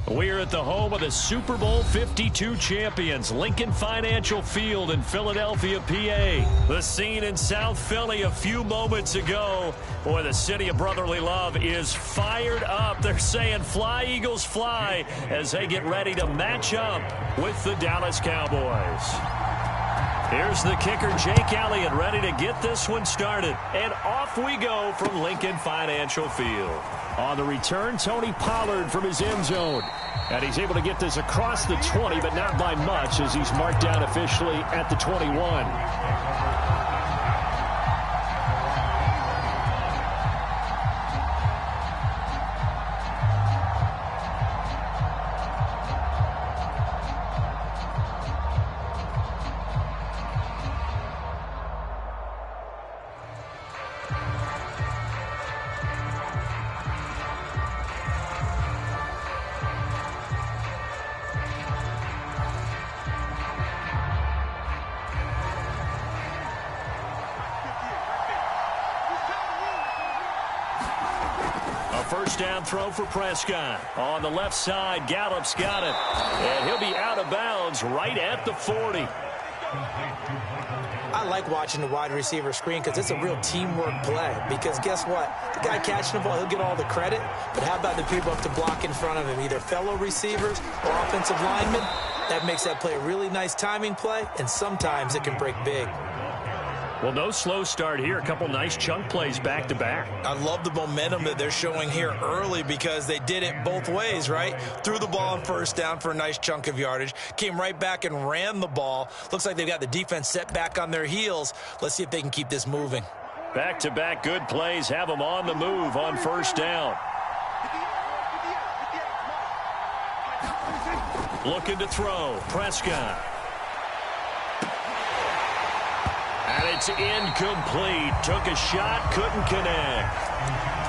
We're at the home of the Super Bowl 52 champions, Lincoln Financial Field in Philadelphia, PA. The scene in South Philly a few moments ago. Boy, the city of brotherly love is fired up. They're saying, "Fly, Eagles, fly," as they get ready to match up with the Dallas Cowboys. Here's the kicker, Jake Elliott, ready to get this one started. And off we go from Lincoln Financial Field. On the return, Tony Pollard from his end zone. And he's able to get this across the 20, but not by much, as he's marked down officially at the 21. First down throw for Prescott. On the left side, Gallup's got it. And he'll be out of bounds right at the 40. I like watching the wide receiver screen because it's a real teamwork play. Because guess what? The guy catching the ball, he'll get all the credit. But how about the people up to block in front of him, either fellow receivers or offensive linemen? That makes that play a really nice timing play, and sometimes it can break big. Well, no slow start here. A couple nice chunk plays back-to-back. I love the momentum that they're showing here early because they did it both ways, right? Threw the ball on first down for a nice chunk of yardage. Came right back and ran the ball. Looks like they've got the defense set back on their heels. Let's see if they can keep this moving. Back-to-back good plays have them on the move on first down. Looking to throw. Prescott. And it's incomplete. Took a shot, couldn't connect.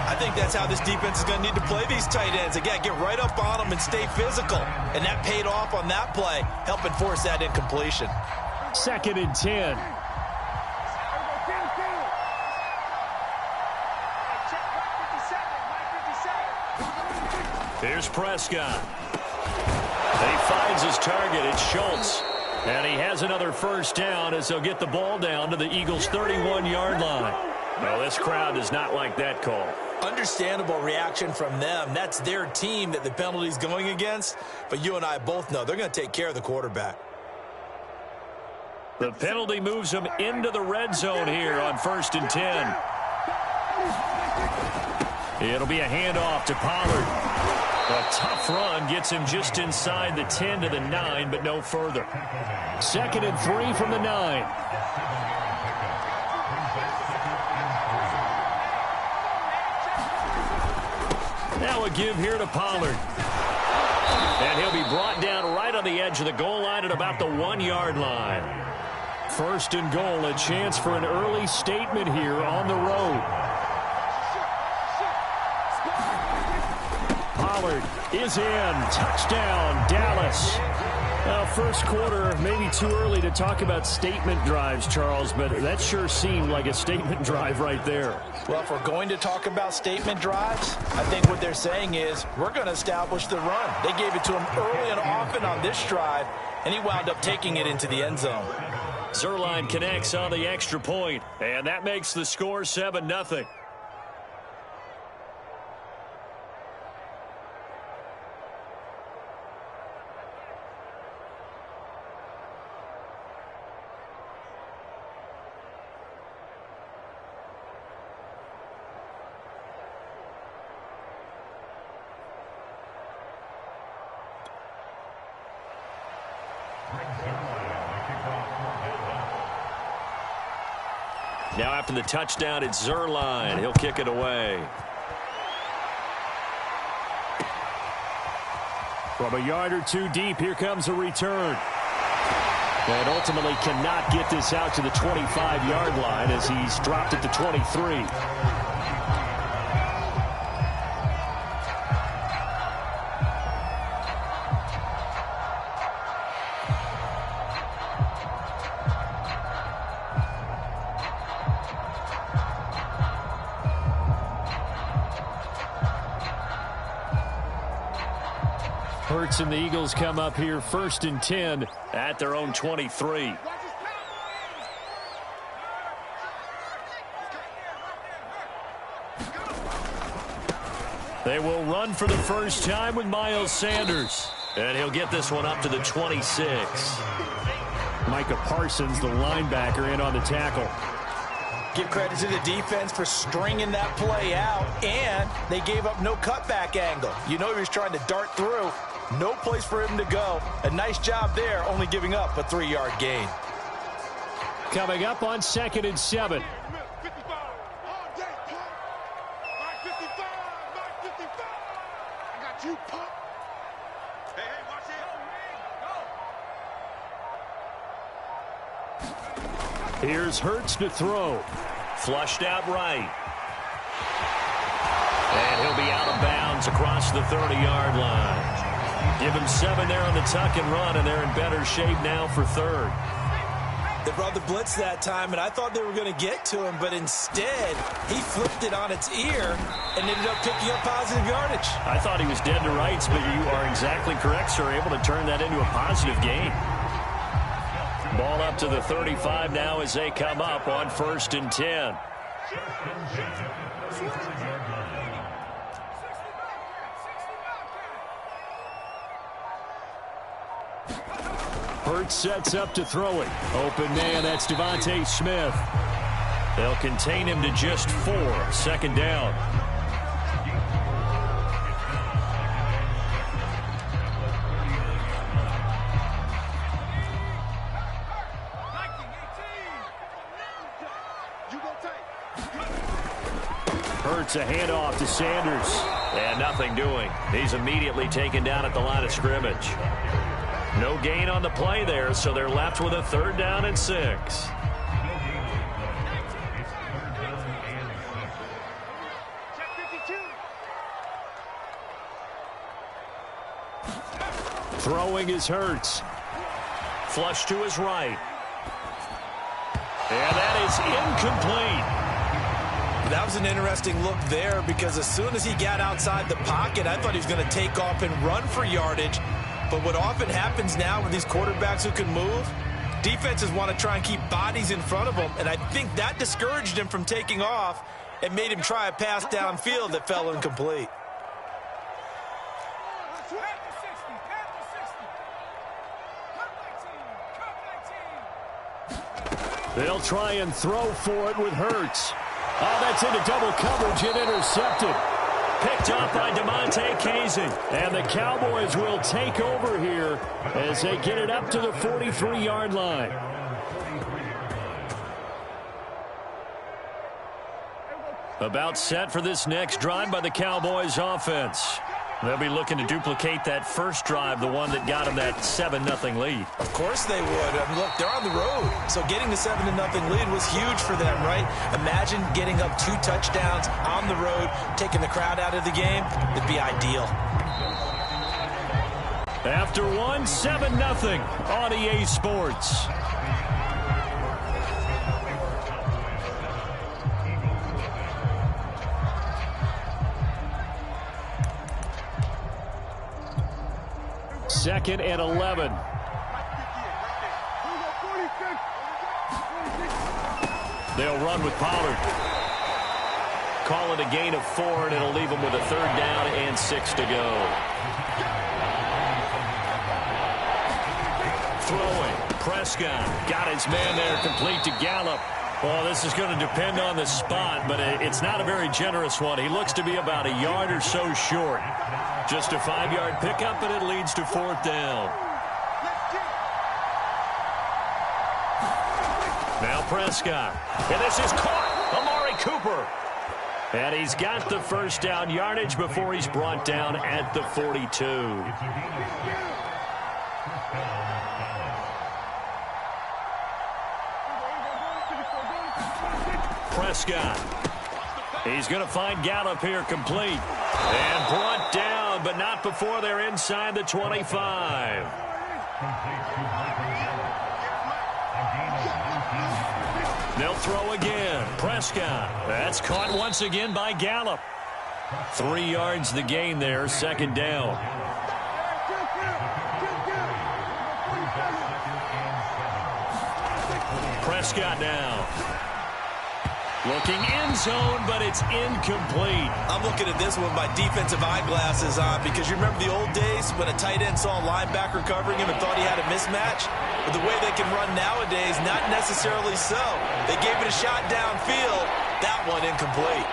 I think that's how this defense is going to need to play these tight ends. Again, get right up on them and stay physical. And that paid off on that play, helping force that incompletion. 2nd and 10. Here's Prescott. He finds his target. It's Schultz. And he has another first down as they'll get the ball down to the Eagles' 31-yard line. Well, this crowd does not like that call. Understandable reaction from them. That's their team that the penalty's going against. But you and I both know they're going to take care of the quarterback. The penalty moves them into the red zone here on 1st and 10. It'll be a handoff to Pollard. A tough run gets him just inside the 10 to the 9, but no further. 2nd and 3 from the 9. Now a give here to Pollard. And he'll be brought down right on the edge of the goal line at about the 1-yard line. 1st and goal, a chance for an early statement here on the road. Pollard is in. Touchdown, Dallas. First quarter, maybe too early to talk about statement drives, Charles, but that sure seemed like a statement drive right there. Well, if we're going to talk about statement drives, I think what they're saying is we're going to establish the run. They gave it to him early and often on this drive, and he wound up taking it into the end zone. Zuerlein connects on the extra point, and that makes the score 7-0. Now after the touchdown, it's Zuerlein. He'll kick it away. From a yard or two deep, here comes a return. And ultimately cannot get this out to the 25-yard line as he's dropped at the 23. Hurts and the Eagles come up here 1st and 10 at their own 23. They will run for the first time with Miles Sanders. And he'll get this one up to the 26. Micah Parsons, the linebacker, in on the tackle. Give credit to the defense for stringing that play out, and they gave up no cutback angle. You know he was trying to dart through. No place for him to go. A nice job there, only giving up a 3-yard gain. Coming up on 2nd and 7. Here's Hurts to throw. Flushed out right. And he'll be out of bounds across the 30-yard line. Give him 7 there on the tuck and run, and they're in better shape now for 3rd. They brought the blitz that time, and I thought they were going to get to him, but instead, he flipped it on its ear and ended up picking up positive yardage. I thought he was dead to rights, but you are exactly correct, sir. Able to turn that into a positive gain. Ball up to the 35 now as they come up on 1st and 10. Hurts sets up to throw it. Open man, that's Devontae Smith. They'll contain him to just 4. 2nd down. Hurts a handoff to Sanders. And nothing doing. He's immediately taken down at the line of scrimmage. No gain on the play there, so they're left with a 3rd down and 6. Throwing is Hurts. Flush to his right. And that is incomplete. That was an interesting look there because as soon as he got outside the pocket, I thought he was going to take off and run for yardage. But what often happens now with these quarterbacks who can move, defenses want to try and keep bodies in front of them, and I think that discouraged him from taking off and made him try a pass downfield that fell incomplete. They'll try and throw for it with Hurts. Oh, that's into double coverage and intercepted. Picked up by DeMonte Casey. And the Cowboys will take over here as they get it up to the 43-yard line. About set for this next drive by the Cowboys offense. They'll be looking to duplicate that first drive, the one that got them that 7-0 lead. Of course they would. I mean, look, they're on the road. So getting the 7-0 lead was huge for them, right? Imagine getting up 2 touchdowns on the road, taking the crowd out of the game. It'd be ideal. After 7-0 on EA Sports. Second and 11. They'll run with Pollard. Call it a gain of 4, and it'll leave them with a 3rd down and 6 to go. Throwing. Prescott got his man there, complete to Gallup. Well, this is going to depend on the spot, but it's not a very generous one. He looks to be about a yard or so short. Just a 5-yard pickup, and it leads to 4th down. Now Prescott. And this is caught. Amari Cooper. And he's got the first down yardage before he's brought down at the 42. Prescott. He's going to find Gallup here complete. And brought down, but not before they're inside the 25. They'll throw again. Prescott. That's caught once again by Gallup. 3 yards the gain there, 2nd down. Prescott now. Looking end zone, but it's incomplete. I'm looking at this with my defensive eyeglasses on because you remember the old days when a tight end saw a linebacker covering him and thought he had a mismatch? But the way they can run nowadays, not necessarily so. They gave it a shot downfield. That one incomplete.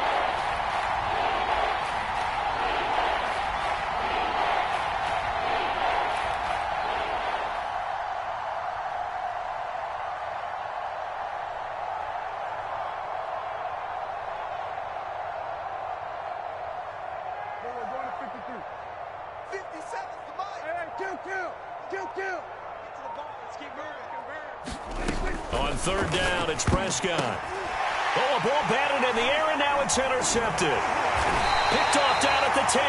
On third down, it's Prescott. Oh, a ball batted in the air, and now it's intercepted. Picked off down at the 10.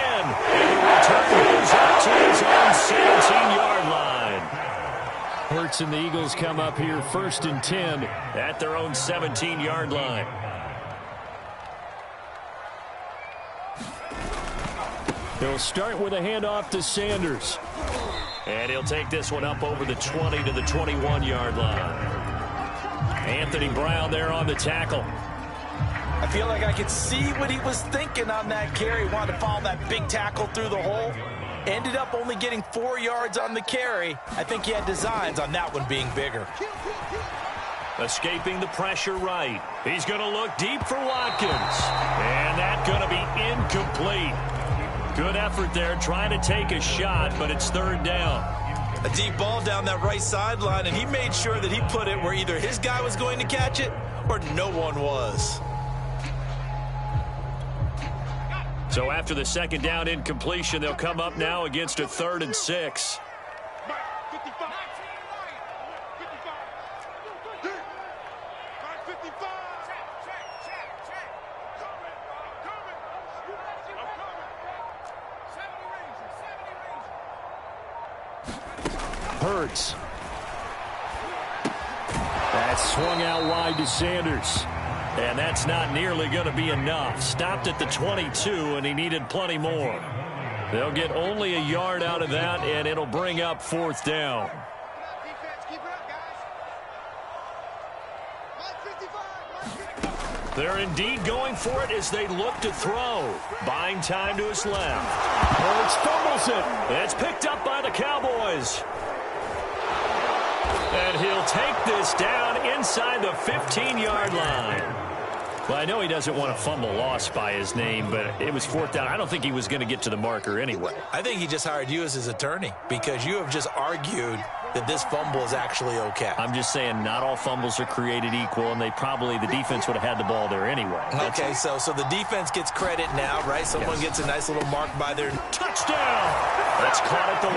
And the return goes out to his own 17-yard line. Hurts and the Eagles come up here 1st and 10 at their own 17-yard line. He'll start with a handoff to Sanders. And he'll take this one up over the 20 to the 21-yard line. Anthony Brown there on the tackle. I feel like I could see what he was thinking on that carry. Wanted to follow that big tackle through the hole. Ended up only getting 4 yards on the carry. I think he had designs on that one being bigger. Escaping the pressure right. He's going to look deep for Watkins. And that's going to be incomplete. Good effort there trying to take a shot, but it's third down. A deep ball down that right sideline, and he made sure that he put it where either his guy was going to catch it or no one was. So after the second down incompletion, they'll come up now against a 3rd and 6. Hurts. That's swung out wide to Sanders. And that's not nearly going to be enough. Stopped at the 22, and he needed plenty more. They'll get only a yard out of that, and it'll bring up 4th down. They're indeed going for it as they look to throw. Buying time to his left. Hurts fumbles it. It's picked up by the Cowboys. And he'll take this down inside the 15-yard line. Well, I know he doesn't want a fumble lost by his name, but it was 4th down. I don't think he was going to get to the marker anyway. I think he just hired you as his attorney because you have just argued that this fumble is actually okay. I'm just saying not all fumbles are created equal, and the defense would have had the ball there anyway. Okay, so the defense gets credit now, right? Someone gets a nice little mark by their touchdown. That's caught at the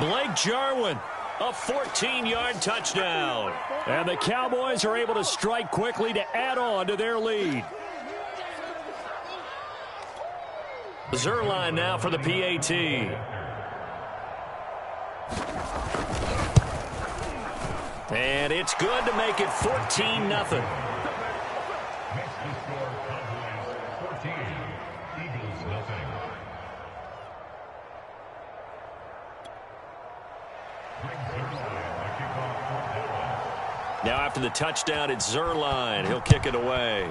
1. Blake Jarwin. A 14-yard touchdown. And the Cowboys are able to strike quickly to add on to their lead. Zerline now for the PAT. And it's good to make it 14-0. Now after the touchdown, it's Zerline. He'll kick it away.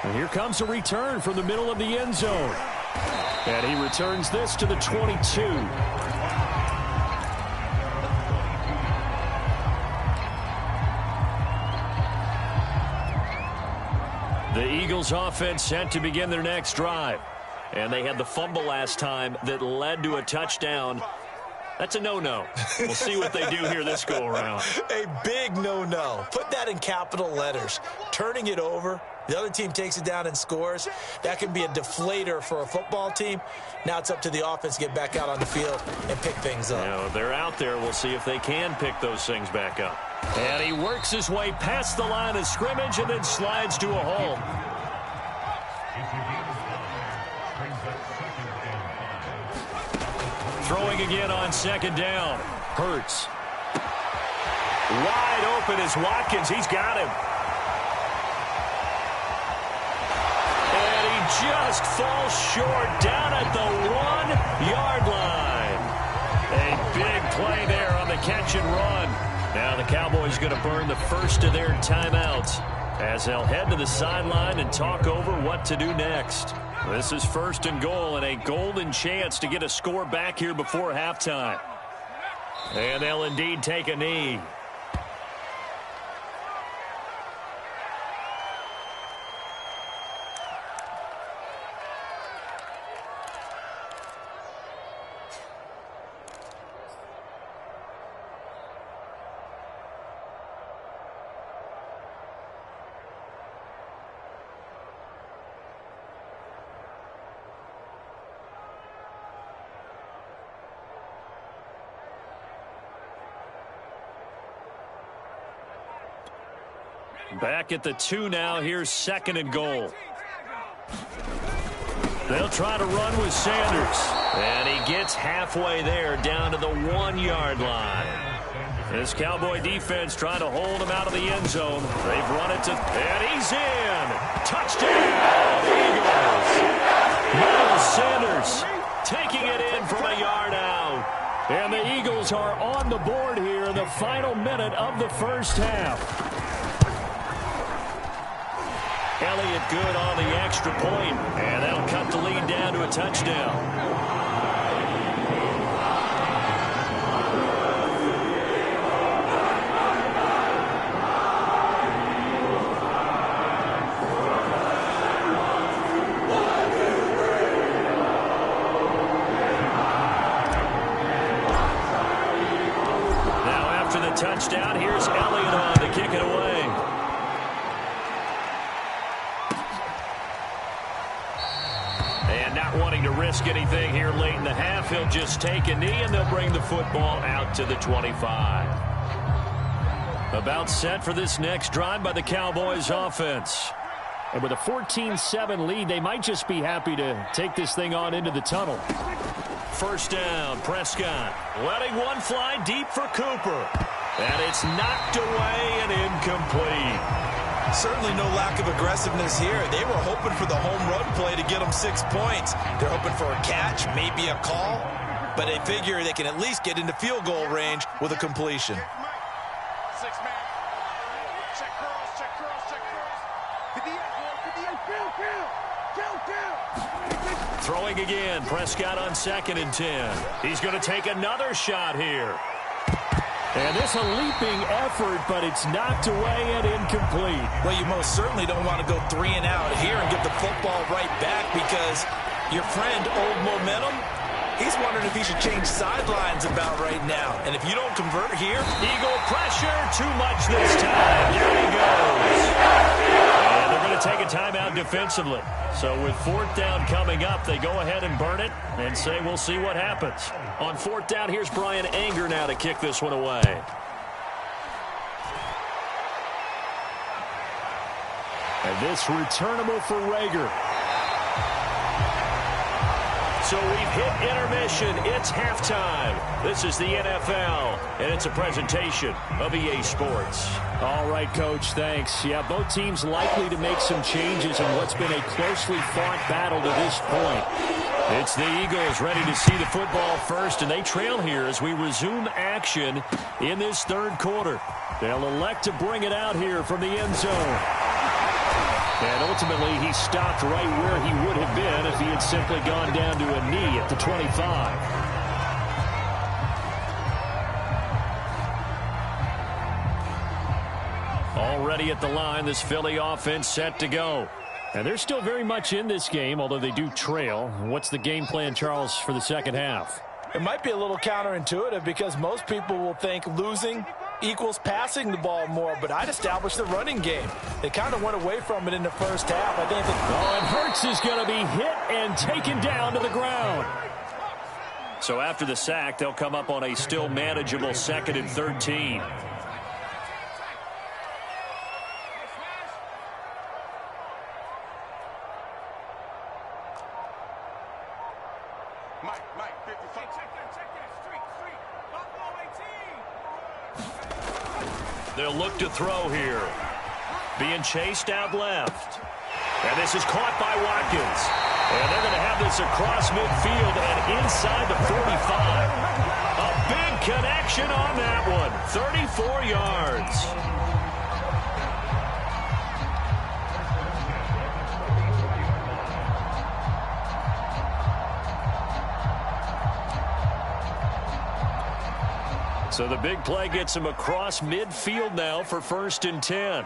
And here comes a return from the middle of the end zone. And he returns this to the 22. The Eagles offense set to begin their next drive. And they had the fumble last time that led to a touchdown. That's a no-no. We'll see what they do here this go-around. A big no-no. Put that in capital letters. Turning it over, the other team takes it down and scores. That can be a deflator for a football team. Now it's up to the offense to get back out on the field and pick things up. If they're out there, we'll see if they can pick those things back up. And he works his way past the line of scrimmage and then slides to a halt. Throwing again on second down. Hurts. Wide open is Watkins. He's got him. And he just falls short down at the 1-yard line. A big Now the Cowboys going to burn the first of their timeouts as they'll head to the sideline and talk over what to do next. This is 1st and goal and a golden chance to get a score back here before halftime. And they'll indeed take a knee. Back at the 2 now. Here's 2nd and goal. They'll try to run with Sanders. And he gets halfway there down to the 1-yard line. This Cowboy defense trying to hold him out of the end zone. They've run it to... And he's in! Touchdown, Eagles! Miles Sanders taking it in from a yard out. And the Eagles are on the board here in the final minute of the first half. Elliott good on the extra point, and that'll cut the lead down to a touchdown. Now after the touchdown, here's Elliott on to kick it away. Wanting to risk anything here late in the half, he'll just take a knee and they'll bring the football out to the 25. About set for this next drive by the Cowboys offense. And with a 14-7 lead, they might just be happy to take this thing on into the tunnel. First down, Prescott letting one fly deep for Cooper. And it's knocked away and incomplete. Certainly no lack of aggressiveness here. They were hoping for the home run play to get them 6 points. They're hoping for a catch, maybe a call, but they figure they can at least get into field goal range with a completion. Throwing again, Prescott on 2nd and 10. He's going to take another shot here. And this a leaping effort, but it's knocked away and incomplete. Well, you most certainly don't want to go 3 and out here and give the football right back because your friend, Old Momentum, he's wondering if he should change sidelines about right now. And if you don't convert here... Eagle pressure, too much this time. There he goes. And they're going to take a timeout defensively. So with 4th down coming up, they go ahead and burn it and say we'll see what happens. On 4th down, here's Brian Anger now to kick this one away. And this returnable for Rager. So we've hit intermission. It's halftime. This is the NFL, and it's a presentation of EA Sports. All right, Coach, thanks. Yeah, both teams likely to make some changes in what's been a closely fought battle to this point. It's the Eagles ready to see the football first, and they trail here as we resume action in this 3rd quarter. They'll elect to bring it out here from the end zone. And ultimately, he stopped right where he would have been if he had simply gone down to a knee at the 25. Already at the line, this Philly offense set to go. And they're still very much in this game, although they do trail. What's the game plan, Charles, for the second half? It might be a little counterintuitive because most people will think losing equals passing the ball more, but I'd establish the running game. They kind of went away from it in the first half. I think and Hurts is going to be hit and taken down to the ground. So after the sack, they'll come up on a still manageable 2nd and 13. They'll look to throw here. Being chased out left. And this is caught by Watkins. And they're going to have this across midfield and inside the 45. A big connection on that one. 34 yards. So the big play gets him across midfield now for 1st and 10.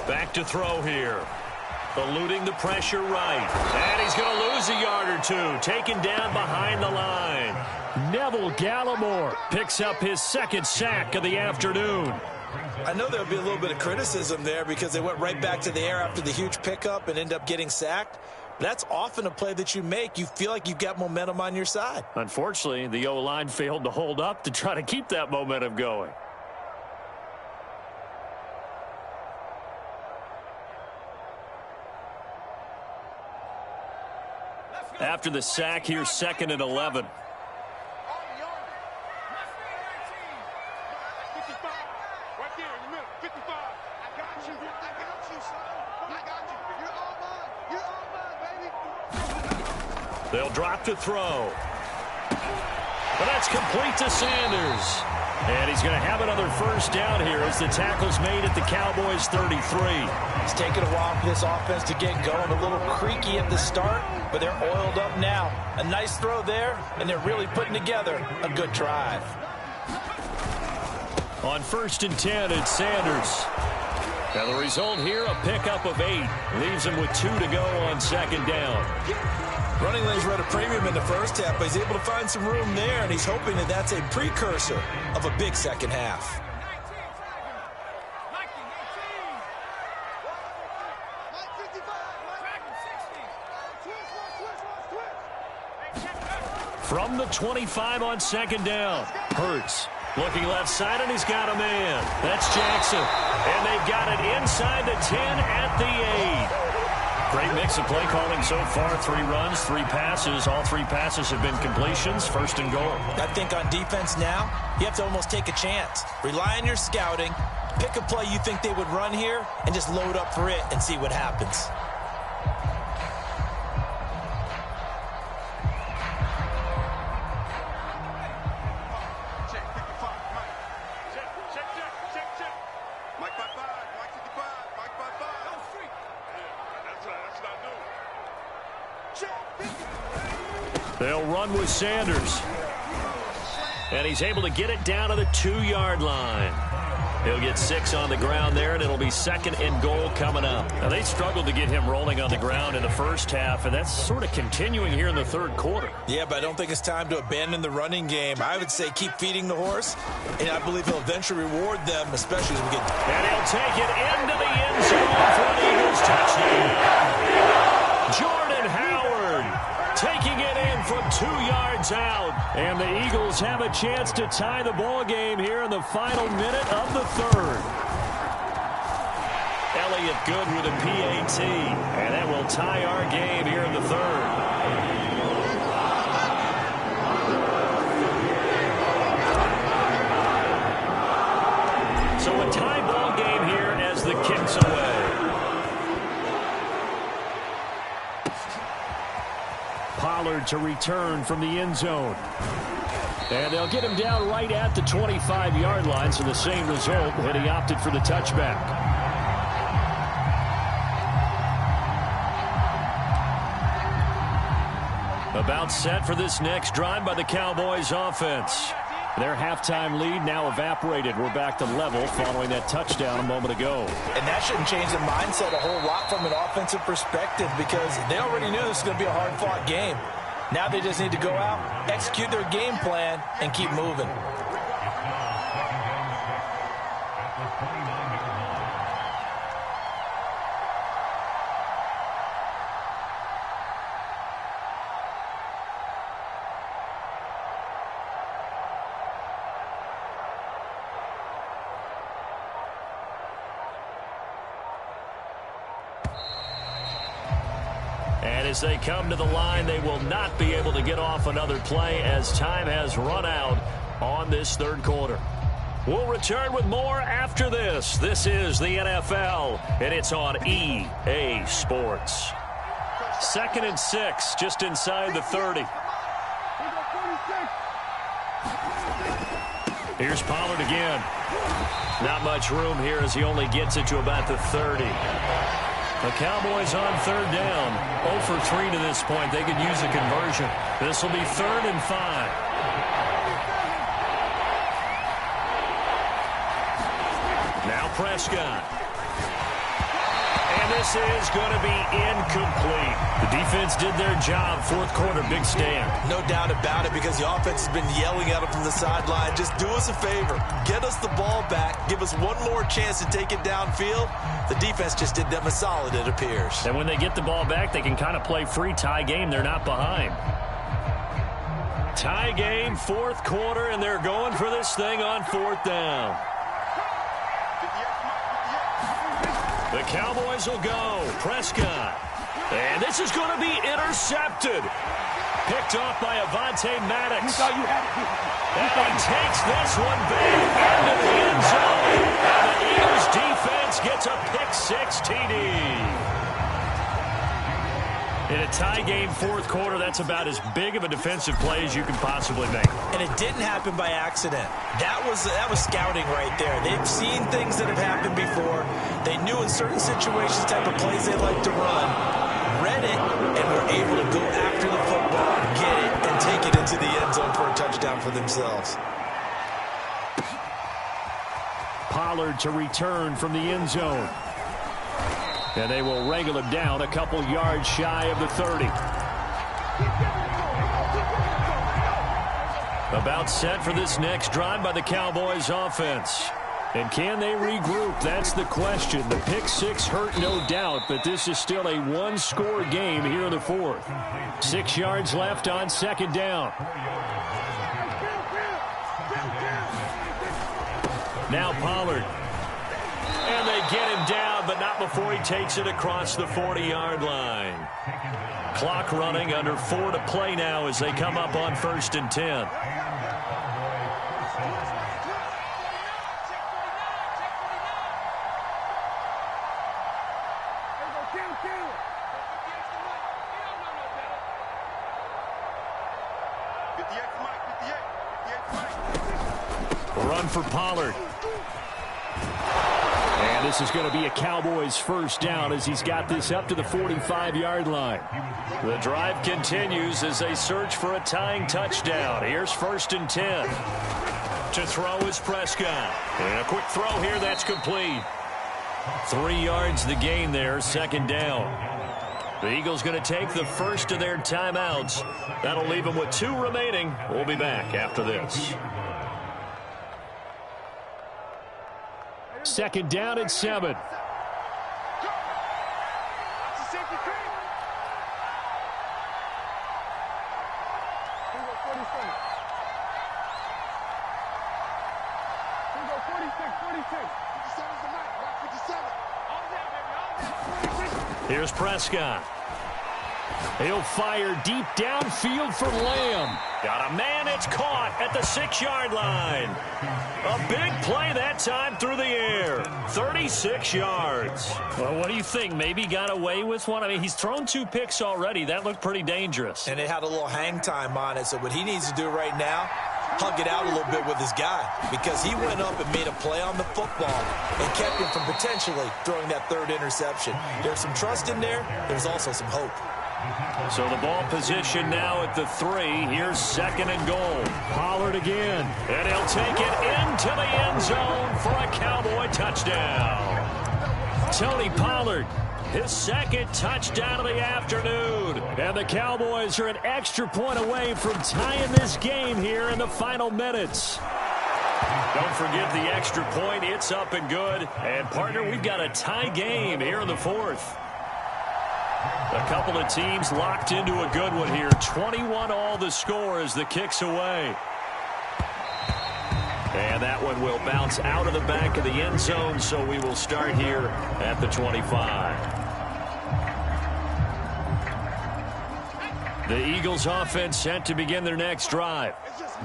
Back to throw here. Eluding the pressure right. And he's going to lose a yard or two. Taken down behind the line. Neville Gallimore picks up his 2nd sack of the afternoon. I know there'll be a little bit of criticism there because they went right back to the air after the huge pickup and end up getting sacked. That's often a play that you make. You feel like you've got momentum on your side. Unfortunately, the O-line failed to hold up to try to keep that momentum going. After the sack, here's 2nd and 11. They'll drop to throw. But that's complete to Sanders. And he's going to have another 1st down here as the tackle's made at the Cowboys' 33. It's taken a while for this offense to get going. A little creaky at the start, but they're oiled up now. A nice throw there, and they're really putting together a good drive. On 1st and 10, it's Sanders. Now the result here, a pickup of 8. Leaves him with 2 to go on 2nd down. Running lanes were at a premium in the first half, but he's able to find some room there, and he's hoping that that's a precursor of a big second half. From the 25 on 2nd down. Hurts looking left side, and he's got a man. That's Jackson. And they've got it inside the 10 at the 8. Great mix of play calling so far. 3 runs, 3 passes. All 3 passes have been completions. 1st and goal. I think on defense now, you have to almost take a chance. Rely on your scouting. Pick a play you think they would run here and just load up for it and see what happens. They'll run with Sanders. And he's able to get it down to the 2-yard line. He'll get 6 on the ground there, and it'll be 2nd and goal coming up. Now, they struggled to get him rolling on the ground in the first half, and that's sort of continuing here in the 3rd quarter. Yeah, but I don't think it's time to abandon the running game. I would say keep feeding the horse, and I believe he'll eventually reward them, especially as we get... And he'll take it into the end zone for an Eagles touchdown. Jordan Howard taking it in from 2 yards out. And the Eagles have a chance to tie the ball game here in the final minute of the 3rd. Elliott good with a PAT. And that will tie our game here in the 3rd. So a tie ball game here as the kick's away. Pollard to return from the end zone. And they'll get him down right at the 25-yard line, so the same result, but he opted for the touchback. About set for this next drive by the Cowboys offense. Their halftime lead now evaporated. We're back to level following that touchdown a moment ago. And that shouldn't change the mindset a whole lot from an offensive perspective because they already knew this was going to be a hard-fought game. Now they just need to go out, execute their game plan, and keep moving. And as they come to the line, they will not be able to get off another play as time has run out on this 3rd quarter. We'll return with more after this. This is the NFL, and it's on EA Sports. 2nd and 6, just inside the 30. Here's Pollard again. Not much room here as he only gets it to about the 30. The Cowboys on 3rd down. 0 for 3 to this point. They could use a conversion. This will be 3rd and 5. Now Prescott. And this is going to be incomplete. The defense did their job. 4th quarter, big stand. No doubt about it, because the offense has been yelling at them from the sideline. Just do us a favor. Get us the ball back. Give us one more chance to take it downfield. The defense just did them a solid, it appears. And when they get the ball back, they can kind of play free tie game. They're not behind. Tie game, 4th quarter, and they're going for this thing on 4th down. The Cowboys will go. Prescott. And this is going to be intercepted. Picked off by Avonte Maddox. And he takes this one back into the end zone. And the Eagles defense gets a pick-6 TD. In a tie game, 4th quarter, that's about as big of a defensive play as you can possibly make. And it didn't happen by accident. That was scouting right there. They've seen things that have happened before. They knew in certain situations type of plays they like to run, read it, and were able to go after the football, get it, and take it into the end zone for a touchdown for themselves. Pollard to return from the end zone. And they will wrangle him down a couple yards shy of the 30. About set for this next drive by the Cowboys offense. And can they regroup? That's the question. The pick-6 hurt, no doubt, but this is still a one-score game here in the 4th. 6 yards left on 2nd down. Now Pollard. And they get him down, but not before he takes it across the 40-yard line. Clock running, under 4 to play now as they come up on 1st and 10. Run for Pollard. And this is going to be a Cowboys 1st down as he's got this up to the 45-yard line. The drive continues as they search for a tying touchdown. Here's 1st and 10. To throw is Prescott. And a quick throw here, that's complete. 3 yards the gain there, 2nd down. The Eagles going to take the first of their timeouts. That'll leave them with 2 remaining. We'll be back after this. 2nd down at 7. Here's Prescott. He'll fire deep downfield for Lamb. Got a man, it's caught at the 6-yard line. A big play that time through the air. 36 yards. Well, what do you think? Maybe got away with one? I mean, he's thrown 2 picks already. That looked pretty dangerous. And it had a little hang time on it, so what he needs to do right now, hug it out a little bit with his guy, because he went up and made a play on the football and kept him from potentially throwing that 3rd interception. There's some trust in there. There's also some hope. So the ball position now at the 3. Here's 2nd and goal. Pollard again. And he'll take it into the end zone for a Cowboy touchdown. Tony Pollard, his 2nd touchdown of the afternoon. And the Cowboys are an extra point away from tying this game here in the final minutes. Don't forget the extra point. It's up and good. And, partner, we've got a tie game here in the 4th. A couple of teams locked into a good one here. 21-all the score as the kick's away. And that one will bounce out of the back of the end zone, so we will start here at the 25. The Eagles offense set to begin their next drive.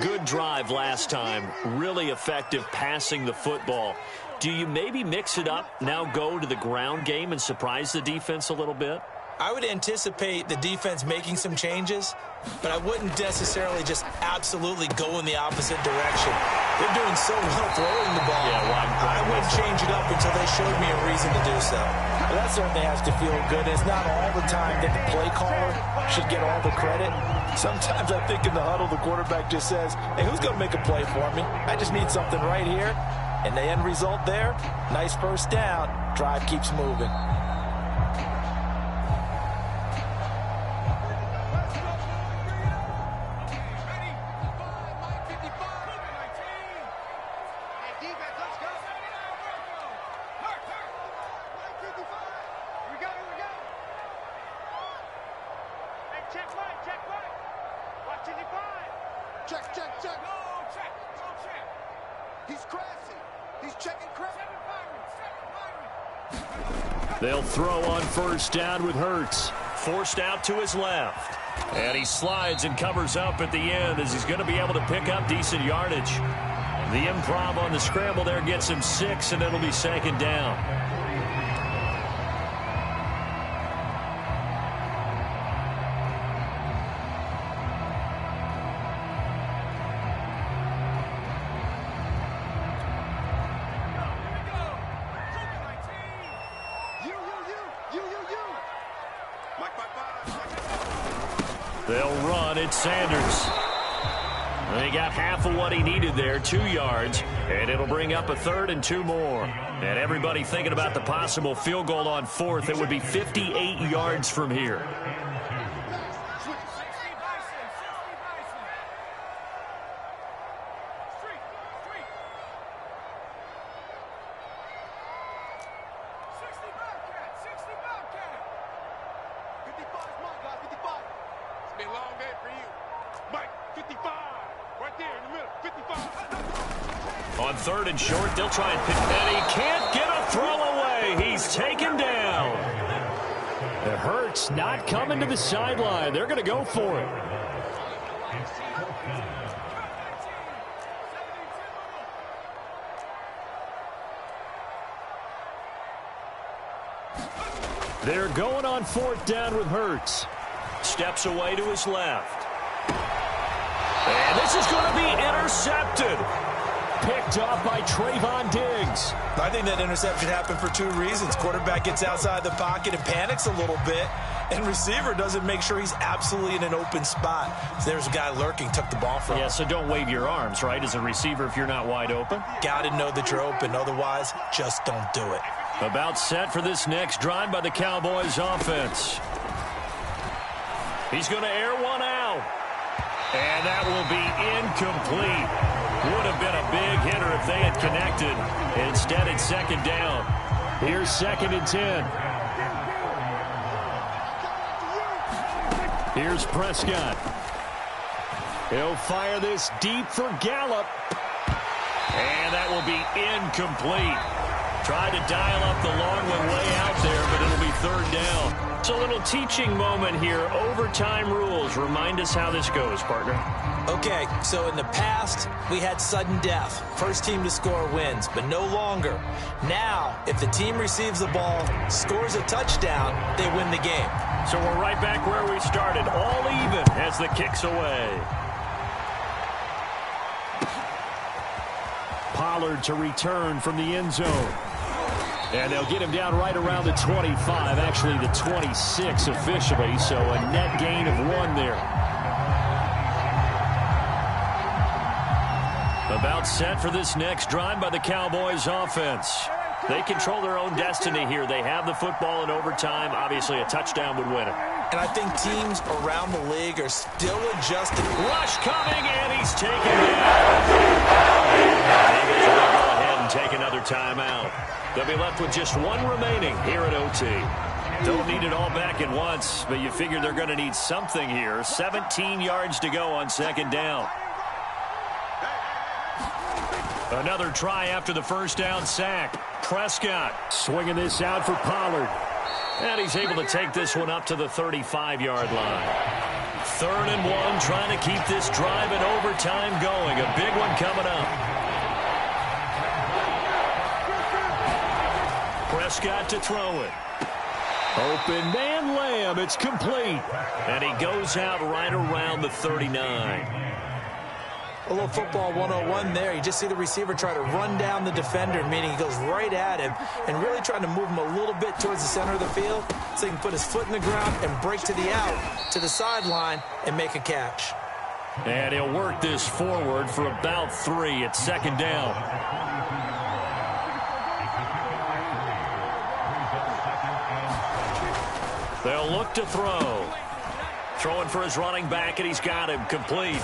Good drive last time. Really effective passing the football. Do you maybe mix it up, now go to the ground game and surprise the defense a little bit? I would anticipate the defense making some changes, but I wouldn't necessarily just absolutely go in the opposite direction. They're doing so well throwing the ball. I wouldn't change it up until they showed me a reason to do so. Well, that certainly has to feel good. It's not all the time that the play caller should get all the credit. Sometimes I think in the huddle, the quarterback just says, hey, who's going to make a play for me? I just need something right here. And the end result there, nice first down. Drive keeps moving. They'll throw on first down with Hurts. Forced out to his left. And he slides and covers up at the end as he's going to be able to pick up decent yardage. The improv on the scramble there gets him 6, and it'll be second down. They'll run at Sanders. And he got half of what he needed there, 2 yards, and it'll bring up a 3rd and 2 more. And everybody thinking about the possible field goal on 4th. It would be 58 yards from here. On 3rd and short, they'll try and pick, and he can't get a throw away. He's taken down. The Hurts not coming to the sideline. They're going to go for it. They're going on 4th down with Hurts. Steps away to his left. And this is going to be intercepted. Picked off by Trayvon Diggs. I think that interception happened for 2 reasons. Quarterback gets outside the pocket and panics a little bit, and receiver doesn't make sure he's absolutely in an open spot. So there's a guy lurking, took the ball from him. Yeah, so don't wave your arms, right, as a receiver if you're not wide open. Got to know that you're open. Otherwise, just don't do it. About set for this next drive by the Cowboys offense. He's going to air one out. And that will be incomplete. Would have been a big hitter if they had connected. Instead, it's second down. Here's 2nd and 10. Here's Prescott. He'll fire this deep for Gallup. And that will be incomplete. Tried to dial up the long one way out there, but it'll be 3rd down. It's a little teaching moment here. Overtime rules. Remind us how this goes, partner. Okay, so in the past, we had sudden death. First team to score wins, but no longer. Now, if the team receives the ball, scores a touchdown, they win the game. So we're right back where we started, all even as the kick's away. Pollard to return from the end zone. And they'll get him down right around the 25, actually the 26 officially, so a net gain of 1 there. About set for this next drive by the Cowboys offense. They control their own destiny here. They have the football in overtime. Obviously, a touchdown would win it. And I think teams around the league are still adjusting. Rush coming, and he's taken down. Eagles are going to go ahead and take another timeout. They'll be left with just 1 remaining here at OT. Don't need it all back at once, but you figure they're going to need something here. 17 yards to go on 2nd down. Another try after the first down sack. Prescott swinging this out for Pollard. And he's able to take this one up to the 35-yard line. 3rd and 1, trying to keep this drive in overtime going. A big one coming up. Prescott to throw it. Open man Lamb. It's complete. And he goes out right around the 39. A little football 101 there. You just see the receiver try to run down the defender, meaning he goes right at him and really trying to move him a little bit towards the center of the field so he can put his foot in the ground and break to the out, to the sideline, and make a catch. And he'll work this forward for about 3 at second down. They'll look to throw. Throwing for his running back, and he's got him complete.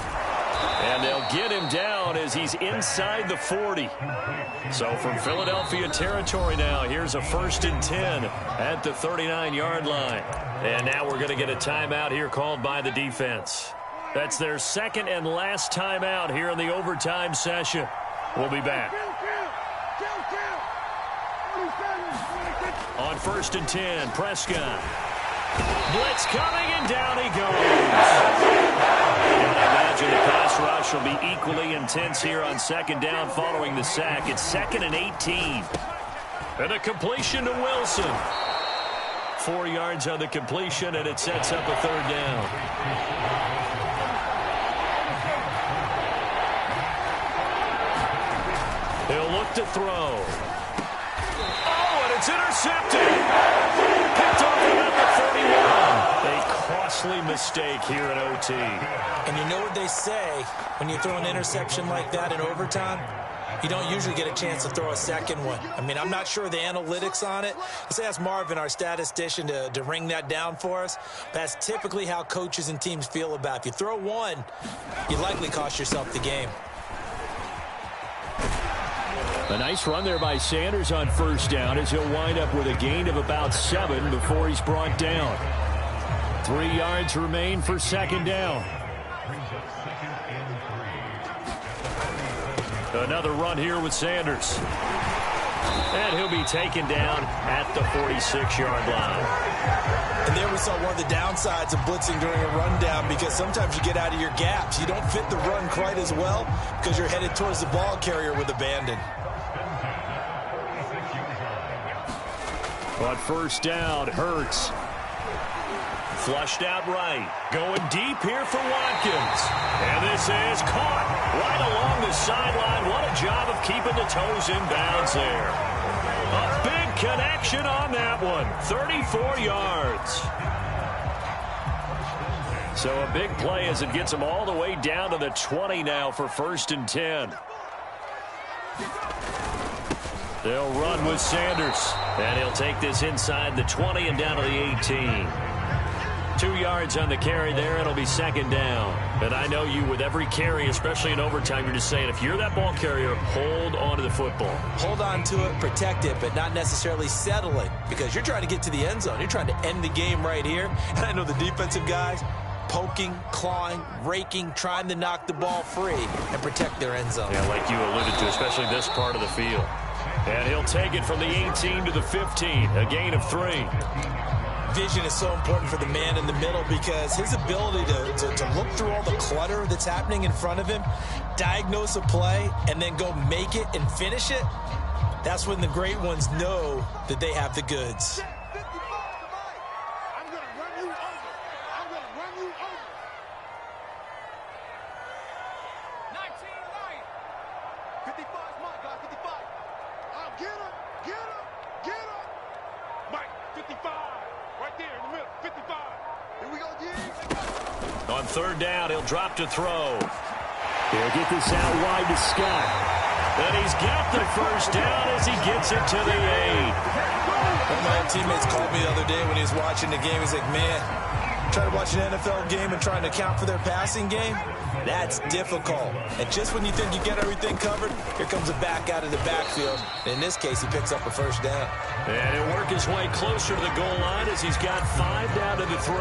And they'll get him down as he's inside the 40. So from Philadelphia territory now, here's a 1st and 10 at the 39-yard line. And now we're going to get a timeout here called by the defense. That's their second and last timeout here in the overtime session. We'll be back. On 1st and 10, Prescott. Blitz coming, and down he goes. And I imagine the pass rush will be equally intense here on second down following the sack. It's 2nd and 18. And a completion to Wilson. 4 yards on the completion, and it sets up a 3rd down. He'll look to throw. Oh, and it's intercepted. Picked off about the 31. A costly mistake here in OT. And you know what they say when you throw an interception like that in overtime? You don't usually get a chance to throw a second one. I mean, I'm not sure of the analytics on it. Let's ask Marvin, our statistician, to ring that down for us. That's typically how coaches and teams feel about it. If you throw one, you likely cost yourself the game. A nice run there by Sanders on 1st down as he'll wind up with a gain of about 7 before he's brought down. 3 yards remain for 2nd down. Another run here with Sanders. And he'll be taken down at the 46-yard line. And there we saw one of the downsides of blitzing during a rundown, because sometimes you get out of your gaps. You don't fit the run quite as well because you're headed towards the ball carrier with abandon. On 1st down, Hurts. Flushed out right. Going deep here for Watkins. And this is caught right along the sideline. What a job of keeping the toes in bounds there. A big connection on that one. 34 yards. So a big play as it gets him all the way down to the 20 now for 1st and 10. They'll run with Sanders. And he'll take this inside the 20 and down to the 18. 2 yards on the carry there. It'll be 2nd down. And I know you, with every carry, especially in overtime, you're just saying, if you're that ball carrier, hold on to the football. Hold on to it, protect it, but not necessarily settle it, because you're trying to get to the end zone. You're trying to end the game right here. And I know the defensive guys poking, clawing, raking, trying to knock the ball free and protect their end zone. Yeah, like you alluded to, especially this part of the field. And he'll take it from the 18 to the 15, a gain of 3. Vision is so important for the man in the middle, because his ability to look through all the clutter that's happening in front of him, diagnose a play, and then go make it and finish it, that's when the great ones know that they have the goods. On 3rd down, he'll drop to throw. He'll get this out wide to Scott. And he's got the 1st down as he gets it to the 8. One of my teammates called me the other day when he was watching the game. He's like, man, trying to watch an NFL game and trying to account for their passing game, that's difficult. And just when you think you get everything covered, here comes a back out of the backfield. In this case, he picks up a 1st down. And he'll work his way closer to the goal line as he's got 5 down to the 3.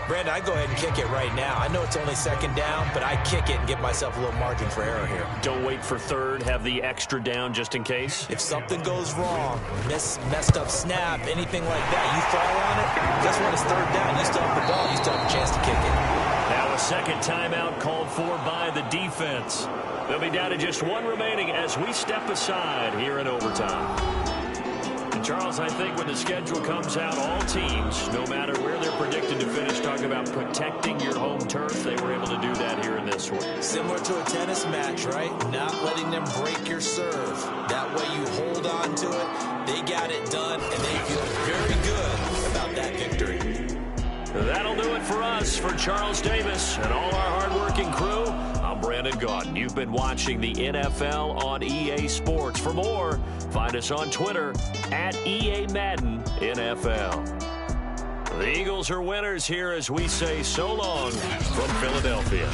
Brandon, I go ahead and kick it right now. I know it's only 2nd down, but I kick it and give myself a little margin for error here. Don't wait for 3rd. Have the extra down just in case. If something goes wrong, messed up snap, anything like that, you fall on it, guess what? It's 3rd down. You still have the ball. You still have a chance to kick it. Now a 2nd timeout called for by the defense. They'll be down to just 1 remaining as we step aside here in overtime. And Charles, I think when the schedule comes out, all teams, no matter where they're predicted to finish, talk about protecting your home turf. They were able to do that here in this one. Similar to a tennis match, right? Not letting them break your serve. That way you hold on to it. They got it done, and they feel very good about that victory. That'll do it for us. For Charles Davis and all our hardworking crew, I'm Brandon Gaudin. You've been watching the NFL on EA Sports. For more, find us on Twitter at EA Madden NFL. The Eagles are winners here as we say so long from Philadelphia.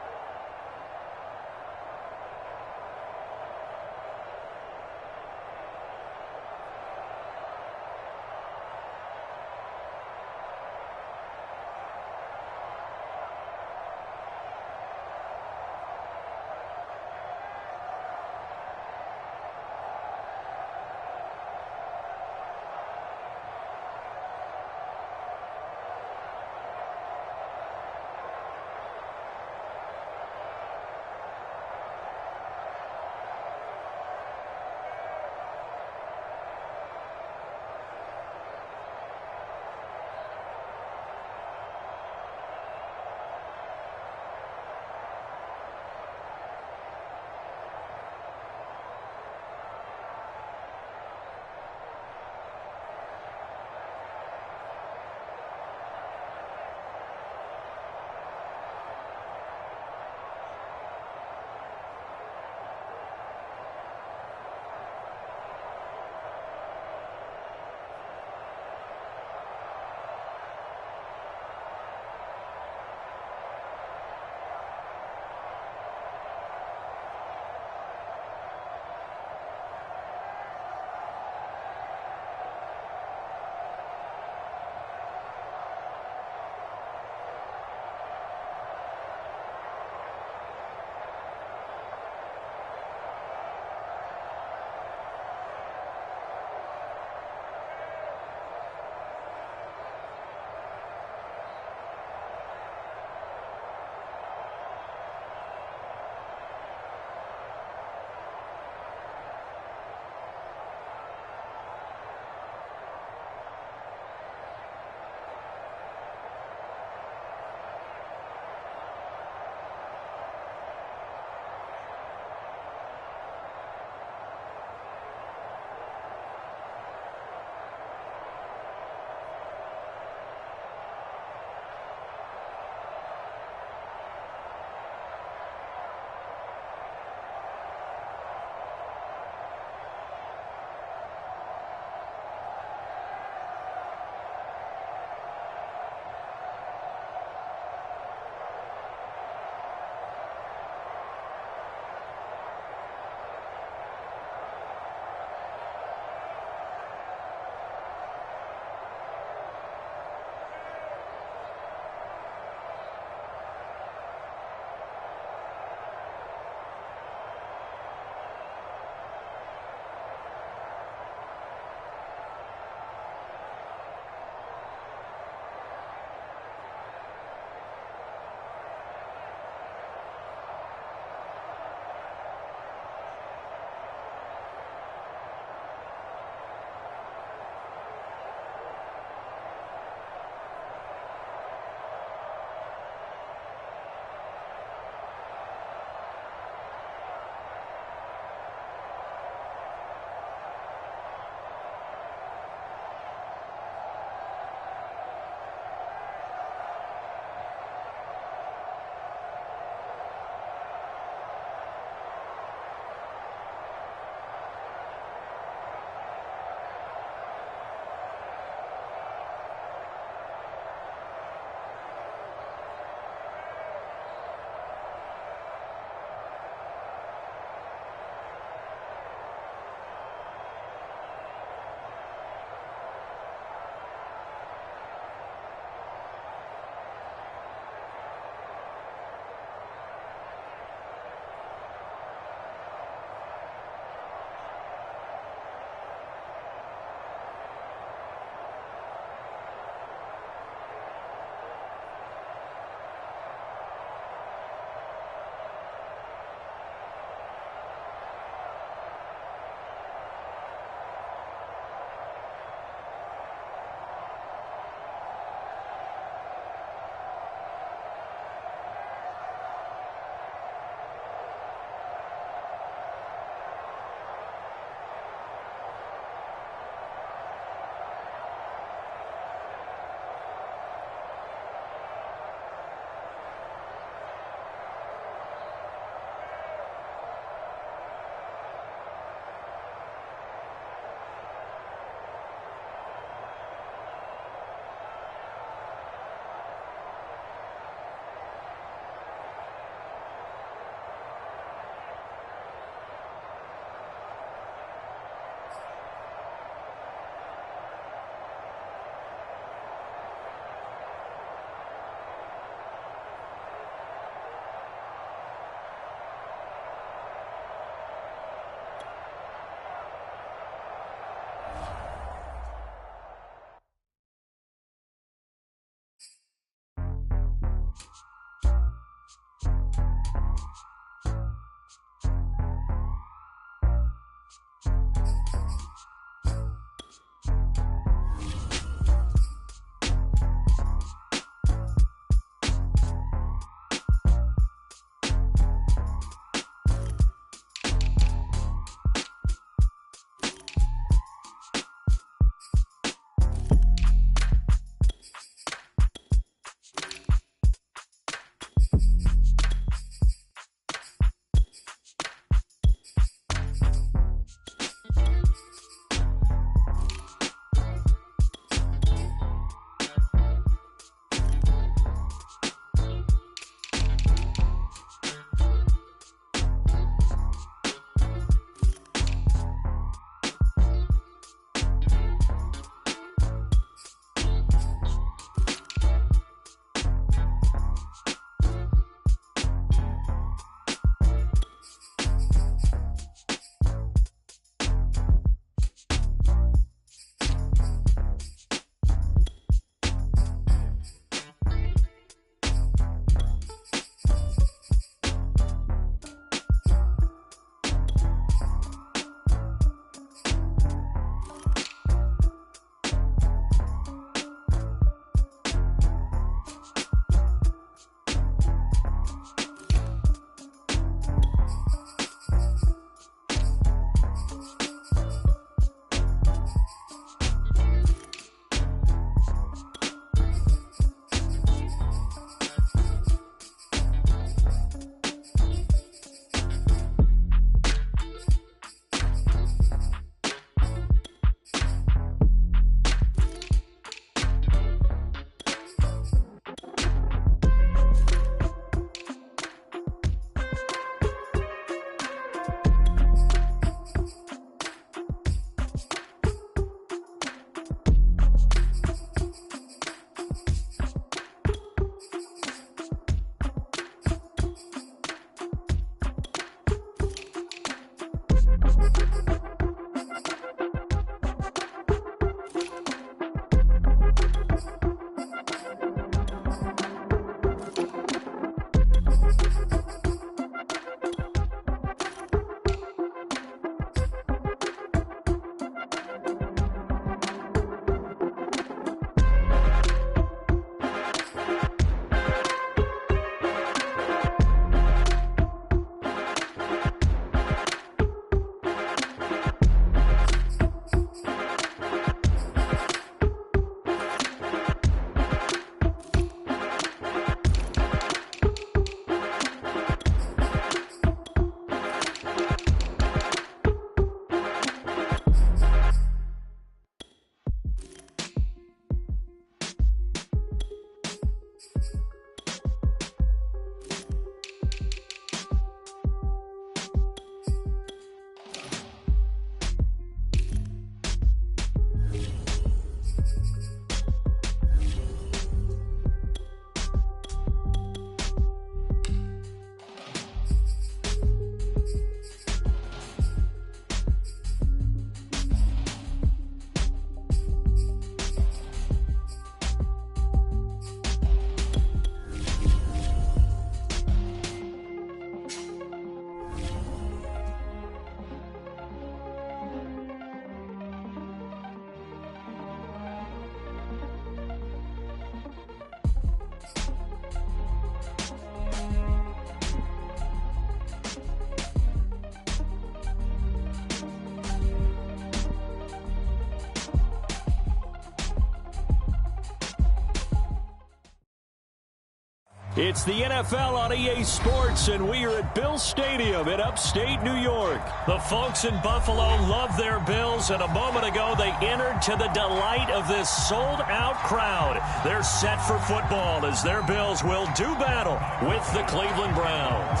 It's the NFL on EA Sports, and we are at Bill Stadium in upstate New York. The folks in Buffalo love their Bills, and a moment ago they entered to the delight of this sold-out crowd. They're set for football as their Bills will do battle with the Cleveland Browns.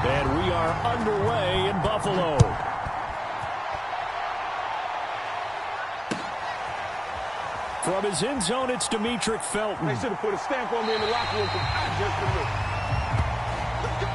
And we are underway in Buffalo. From his end zone, it's Demetric Felton. They should have put a stamp on me in the locker room. I just Let's go.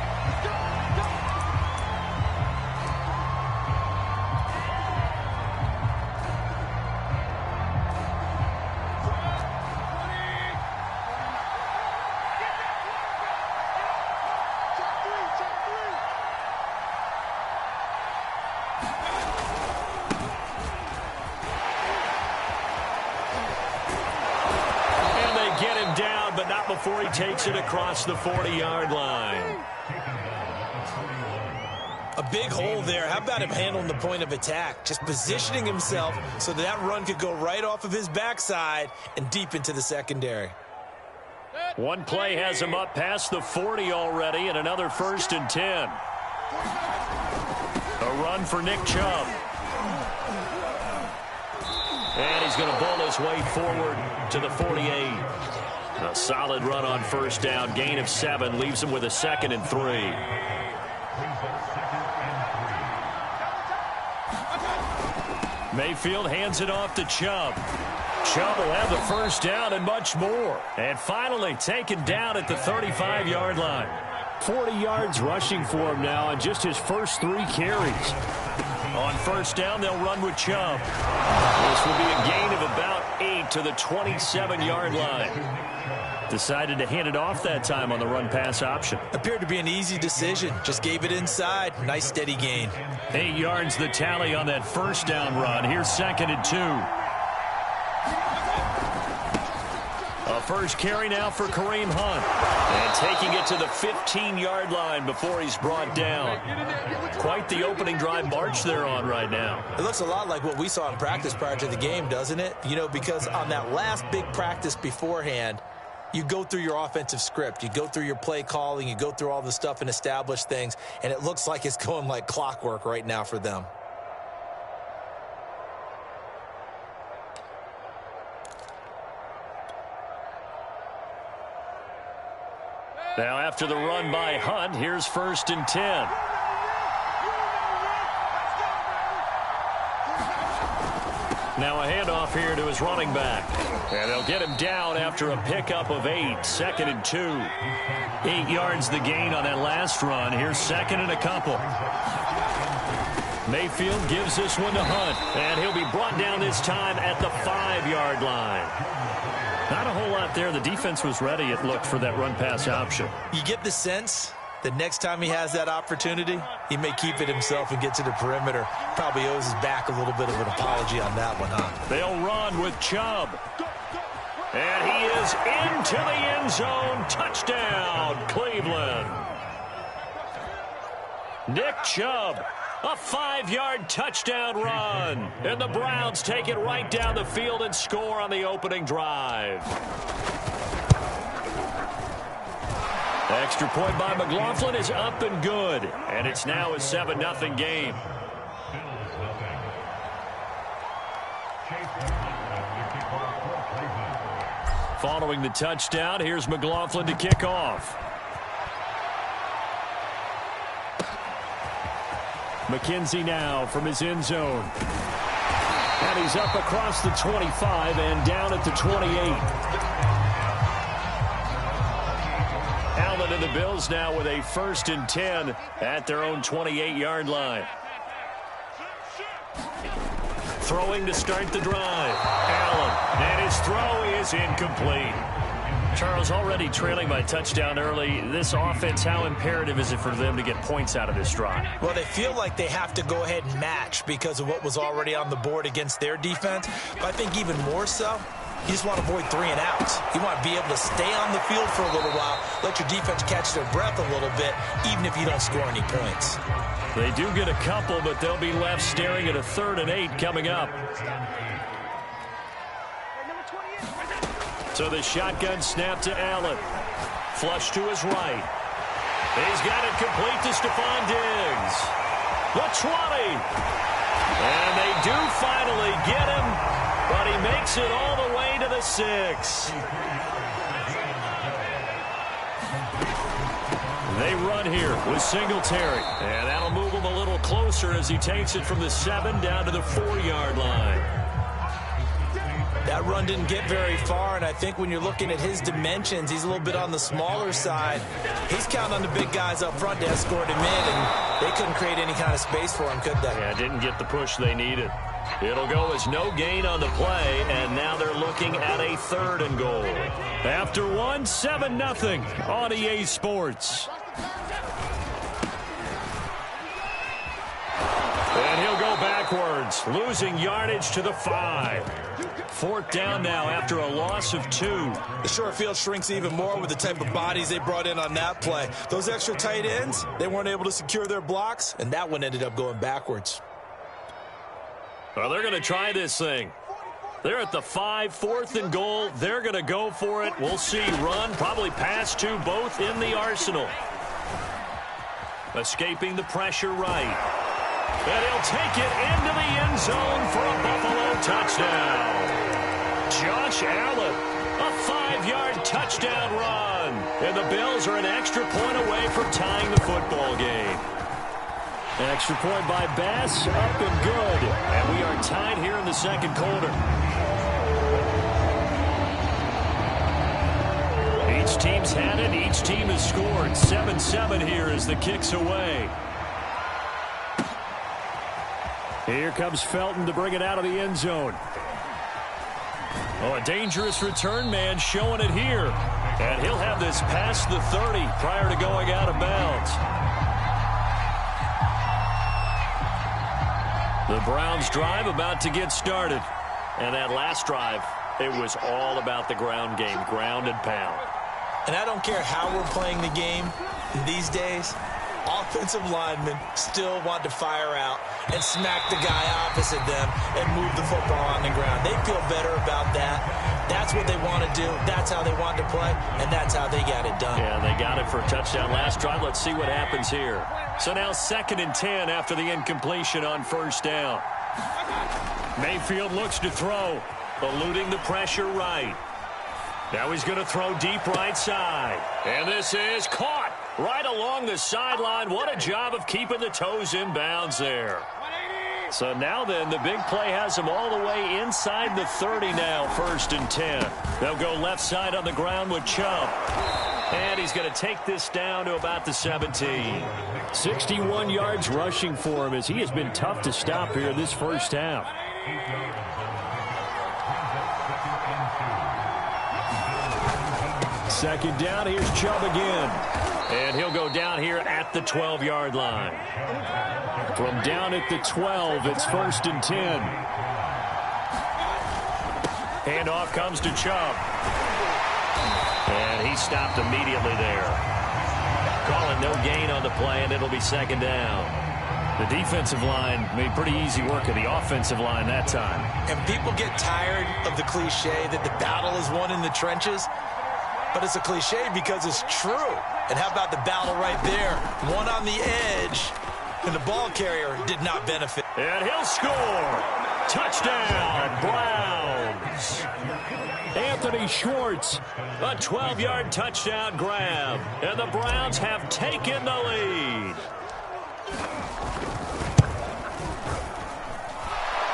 Before he takes it across the 40-yard line. A big hole there. How about him handling the point of attack? Just positioning himself so that run could go right off of his backside and deep into the secondary. One play has him up past the 40 already, and another 1st and 10. A run for Nick Chubb. And he's going to bull his way forward to the 48. A solid run on 1st down. Gain of 7 leaves him with a 2nd and 3. Mayfield hands it off to Chubb. Chubb will have the 1st down and much more. And finally taken down at the 35-yard line. 40 yards rushing for him now on just his first 3 carries. On 1st down, they'll run with Chubb. This will be a gain of about 8 to the 27-yard line. Decided to hand it off that time on the run-pass option. Appeared to be an easy decision. Just gave it inside. Nice, steady gain. 8 yards the tally on that 1st down run. Here's 2nd and 2. A first carry now for Kareem Hunt. And taking it to the 15-yard line before he's brought down. Quite the opening drive march they're on right now. It looks a lot like what we saw in practice prior to the game, doesn't it? You know, because on that last big practice beforehand, you go through your offensive script. You go through your play calling. You go through all the stuff and establish things. And it looks like it's going like clockwork right now for them. Now after the run by Hunt, here's 1st and 10. Now a handoff here to his running back. And they'll get him down after a pickup of 8. 2nd and 2. 8 yards the gain on that last run. Here's 2nd and a couple. Mayfield gives this one to Hunt. And he'll be brought down this time at the 5-yard line. Not a whole lot there. The defense was ready, it looked, for that run-pass option. You get the sense that next time he has that opportunity, he may keep it himself and get to the perimeter. Probably owes his back a little bit of an apology on that one, huh? They'll run with Chubb. And he is into the end zone. Touchdown, Cleveland. Nick Chubb. A 5-yard touchdown run. And the Browns take it right down the field and score on the opening drive. Extra point by McLaughlin is up and good. And it's now a 7-0 game. Following the touchdown, here's McLaughlin to kick off. McKenzie now from his end zone. And he's up across the 25 and down at the 28. Allen and the Bills now with a 1st and 10 at their own 28-yard line. Throwing to start the drive. Allen, and his throw is incomplete. Charles, already trailing by touchdown early. This offense, how imperative is it for them to get points out of this drive? Well, they feel like they have to go ahead and match because of what was already on the board against their defense. But I think even more so, you just want to avoid 3 and outs. You want to be able to stay on the field for a little while, let your defense catch their breath a little bit, even if you don't score any points. They do get a couple, but they'll be left staring at a 3rd and 8 coming up. So the shotgun snap to Allen. Flush to his right. He's got it complete to Stephon Diggs. The 20. And they do finally get him, but he makes it all the way to the 6. They run here with Singletary. And that'll move him a little closer as he takes it from the 7 down to the 4-yard line. That run didn't get very far, and I think when you're looking at his dimensions, he's a little bit on the smaller side. He's counting on the big guys up front to escort him in, and they couldn't create any kind of space for him, could they? Yeah, didn't get the push they needed. It'll go as no gain on the play, and now they're looking at a 3rd and goal. After one, 7-0 on EA Sports. And he'll go backwards, losing yardage to the 5. 4th down now after a loss of 2. The short field shrinks even more with the type of bodies they brought in on that play. Those extra tight ends, they weren't able to secure their blocks, and that one ended up going backwards. Well, they're going to try this thing. They're at the 5, 4th and goal. They're going to go for it. We'll see. Run, probably pass to both in the arsenal. Escaping the pressure right. And he'll take it into the end zone for a Buffalo touchdown. Josh Allen, a 5-yard touchdown run. And the Bills are an extra point away from tying the football game. An extra point by Bass, up and good. And we are tied here in the 2nd quarter. Each team's had it. Each team has scored. 7-7 here as the kick's away. Here comes Felton to bring it out of the end zone. Oh, a dangerous return man showing it here. And he'll have this past the 30 prior to going out of bounds. The Browns drive about to get started. And that last drive, it was all about the ground game, ground and pound. And I don't care how we're playing the game these days, offensive linemen still want to fire out and smack the guy opposite them and move the football on the ground. They feel better about that. That's what they want to do. That's how they want to play, and that's how they got it done. Yeah, they got it for a touchdown last drive. Let's see what happens here. So now 2nd and 10 after the incompletion on 1st down. Mayfield looks to throw, eluding the pressure right. Now he's going to throw deep right side. And this is caught right along the sideline. What a job of keeping the toes in bounds there. So now then, the big play has him all the way inside the 30 now, 1st and 10. They'll go left side on the ground with Chubb. And he's going to take this down to about the 17. 61 yards rushing for him as he has been tough to stop here in this 1st half. Second down, here's Chubb again. And he'll go down here at the 12-yard line. From down at the 12, it's 1st and 10. Handoff comes to Chubb. And he stopped immediately there. Calling no gain on the play, and it'll be 2nd down. The defensive line made pretty easy work of the offensive line that time. And people get tired of the cliche that the battle is won in the trenches. But it's a cliche because it's true. And how about the battle right there? One on the edge, and the ball carrier did not benefit. And he'll score. Touchdown, Browns. Anthony Schwartz, a 12-yard touchdown grab. And the Browns have taken the lead.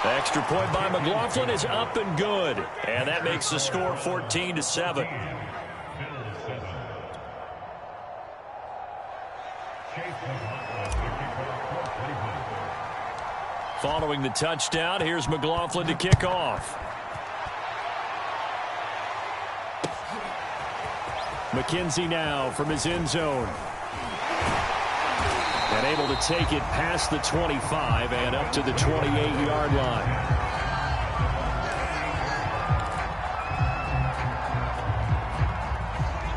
Extra point by McLaughlin is up and good. And that makes the score 14-7. Following the touchdown, here's McLaughlin to kick off. McKenzie now from his end zone. And able to take it past the 25 and up to the 28-yard line.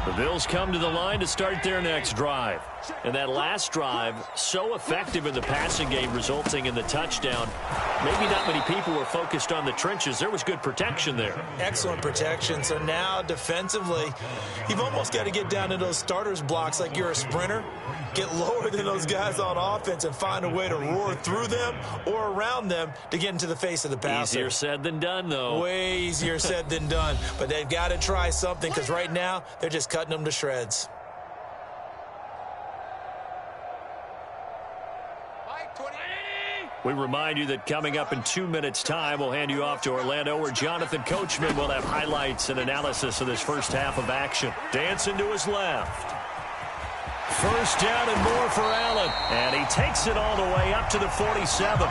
The Bills come to the line to start their next drive. And that last drive, so effective in the passing game, resulting in the touchdown. Maybe not many people were focused on the trenches. There was good protection there. Excellent protection. So now defensively, you've almost got to get down to those starters blocks like you're a sprinter. Get lower than those guys on offense and find a way to roar through them or around them to get into the face of the passer. Easier said than done, though. Way easier said than done. But they've got to try something because right now they're just cutting them to shreds. We remind you that coming up in 2 minutes' time, we'll hand you off to Orlando, where Jonathan Coachman will have highlights and analysis of this first half of action. Dancing to his left. First down and more for Allen. And he takes it all the way up to the 47.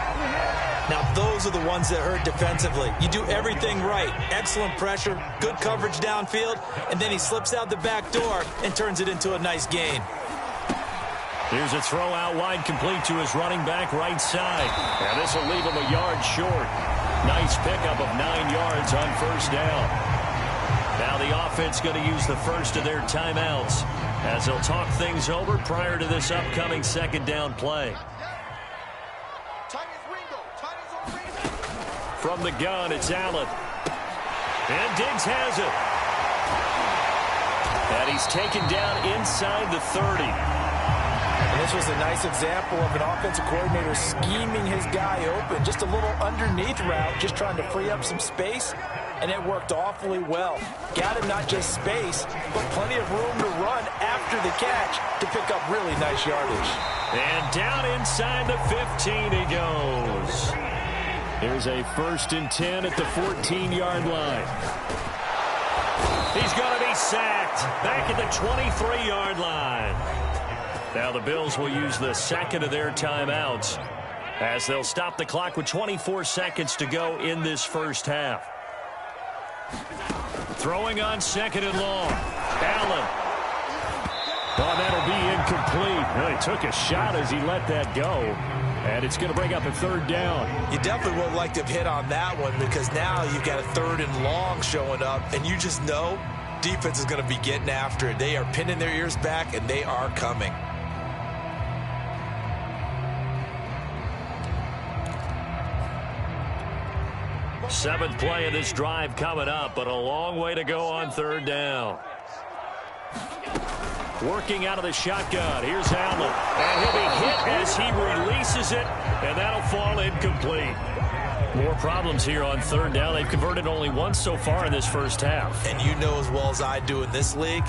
Now, those are the ones that hurt defensively. You do everything right. Excellent pressure, good coverage downfield, and then he slips out the back door and turns it into a nice gain. Here's a throw out wide, complete to his running back right side. And this will leave him a yard short. Nice pickup of 9 yards on first down. Now the offense going to use the first of their timeouts as they'll talk things over prior to this upcoming second down play. From the gun, it's Allen. And Diggs has it. And he's taken down inside the 30. And this was a nice example of an offensive coordinator scheming his guy open. Just a little underneath route, just trying to free up some space, and it worked awfully well. Got him not just space, but plenty of room to run after the catch to pick up really nice yardage. And down inside the 15 he goes. Here's a 1st and 10 at the 14-yard line. He's going to be sacked back at the 23-yard line. Now the Bills will use the second of their timeouts as they'll stop the clock with 24 seconds to go in this first half. Throwing on 2nd and long. Allen. Oh, that'll be incomplete. Well, he took a shot as he let that go. And it's going to bring up a 3rd down. You definitely would like to have hit on that one because now you've got a 3rd and long showing up, and you just know defense is going to be getting after it. They are pinning their ears back, and they are coming. Seventh play of this drive coming up, but a long way to go on 3rd down. Working out of the shotgun. Here's Allen. And he'll be hit as he releases it, and that'll fall incomplete. More problems here on 3rd down. They've converted only once so far in this first half. And you know as well as I do in this league,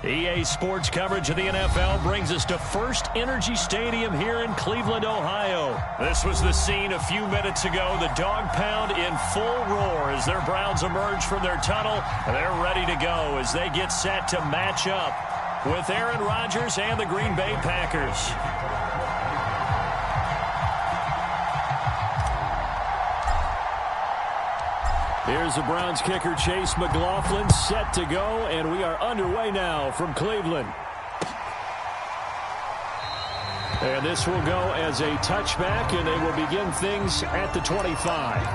EA Sports coverage of the NFL brings us to First Energy Stadium here in Cleveland, Ohio. This was the scene a few minutes ago. The dog pound in full roar as their Browns emerge from their tunnel. They're ready to go as they get set to match up with Aaron Rodgers and the Green Bay Packers. Here's the Browns kicker, Chase McLaughlin, set to go, and we are underway now from Cleveland. And this will go as a touchback, and they will begin things at the 25.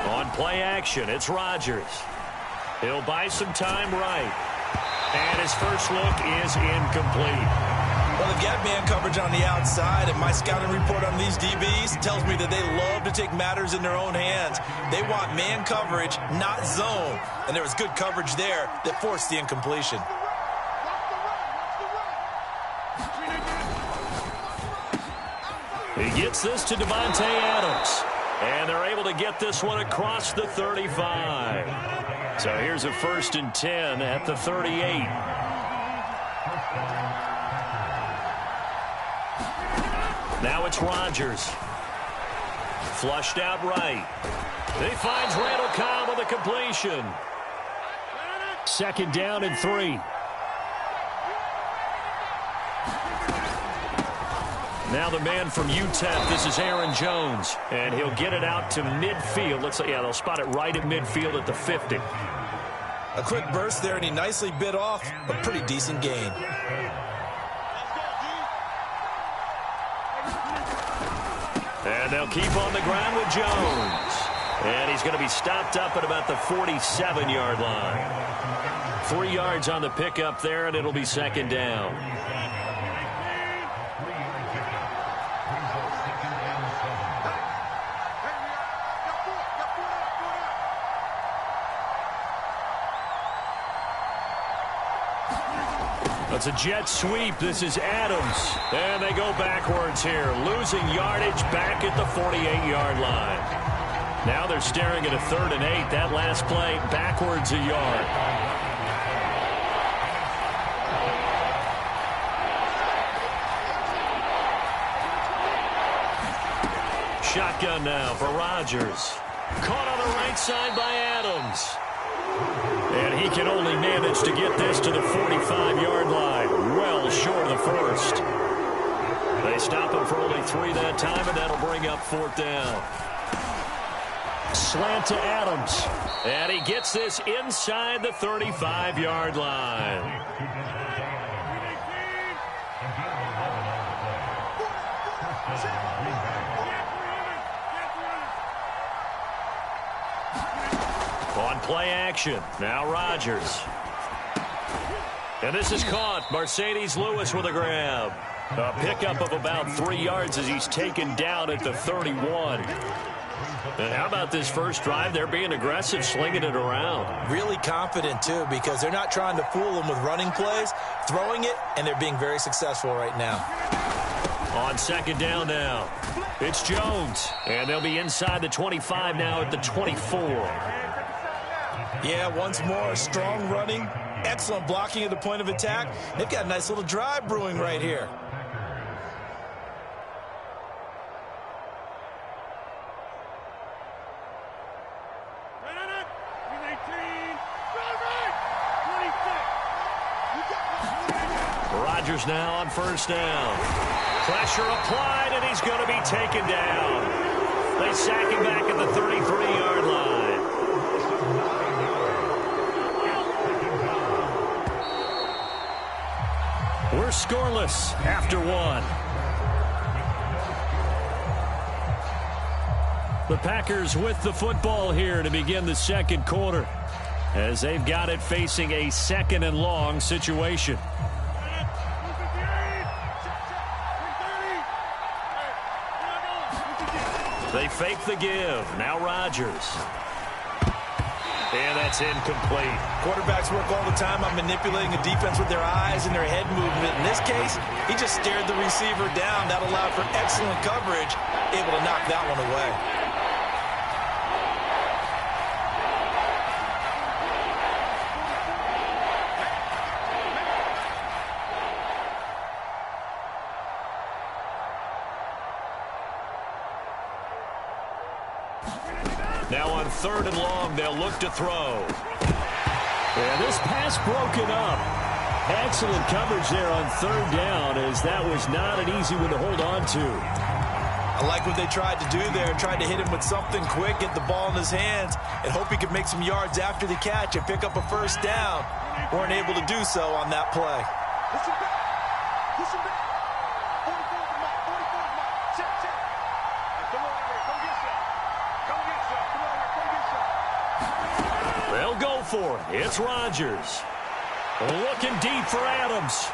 On play action, it's Rodgers. He'll buy some time right. And his first look is incomplete. Well, they've got man coverage on the outside, and my scouting report on these DBs tells me that they love to take matters in their own hands. They want man coverage, not zone. And there was good coverage there that forced the incompletion. He gets this to Devontae Adams. And they're able to get this one across the 35. So here's a 1st and 10 at the 38. Now it's Rodgers. Flushed out right. He finds Randall Cobb with a completion. 2nd down and 3. Now the man from UTEP, this is Aaron Jones. And he'll get it out to midfield. Looks like, yeah, they'll spot it right at midfield at the 50. A quick burst there, and he nicely bit off a pretty decent gain. And they'll keep on the ground with Jones. And he's going to be stopped up at about the 47-yard line. 3 yards on the pickup there, and it'll be 2nd down. It's a jet sweep. This is Adams. And they go backwards here, losing yardage back at the 48-yard line. Now they're staring at a 3rd and 8. That last play backwards a yard. Shotgun now for Rodgers. Caught on the right side by Adams. And he can only manage to get this to the 45-yard line. Well short of the 1st. They stop him for only 3 that time, and that'll bring up 4th down. Slant to Adams. And he gets this inside the 35-yard line. On play action, now Rodgers. And this is caught. Mercedes Lewis with a grab. A pickup of about 3 yards as he's taken down at the 31. And how about this first drive? They're being aggressive, slinging it around. Really confident, too, because they're not trying to fool them with running plays, throwing it, and they're being very successful right now. On 2nd down now, it's Jones. And they'll be inside the 25 now at the 24. Yeah, once more, strong running, excellent blocking at the point of attack. They've got a nice little drive brewing right here. Rodgers now on 1st down. Pressure applied, and he's going to be taken down. They sack him back at the 33-yard line. We're scoreless after 1. The Packers with the football here to begin the 2nd quarter, as they've got it facing a 2nd and long situation. They fake the give. Now Rodgers. And that's incomplete. Quarterbacks work all the time on manipulating a defense with their eyes and their head movement. In this case, he just stared the receiver down. That allowed for excellent coverage, able to knock that one away. Now on 3rd and long, they'll look to throw. And this pass broken up. Excellent coverage there on 3rd down, as that was not an easy one to hold on to. I like what they tried to do there. Tried to hit him with something quick, get the ball in his hands, and hope he could make some yards after the catch and pick up a 1st down. Weren't able to do so on that play. Listen back. Listen back. 44 to Mike. 44 to Mike. Check, check. Hey, come on here. Come get some. Come get some. Come on here. Come get some. They'll go for it. It's Rodgers. Looking deep for Adams.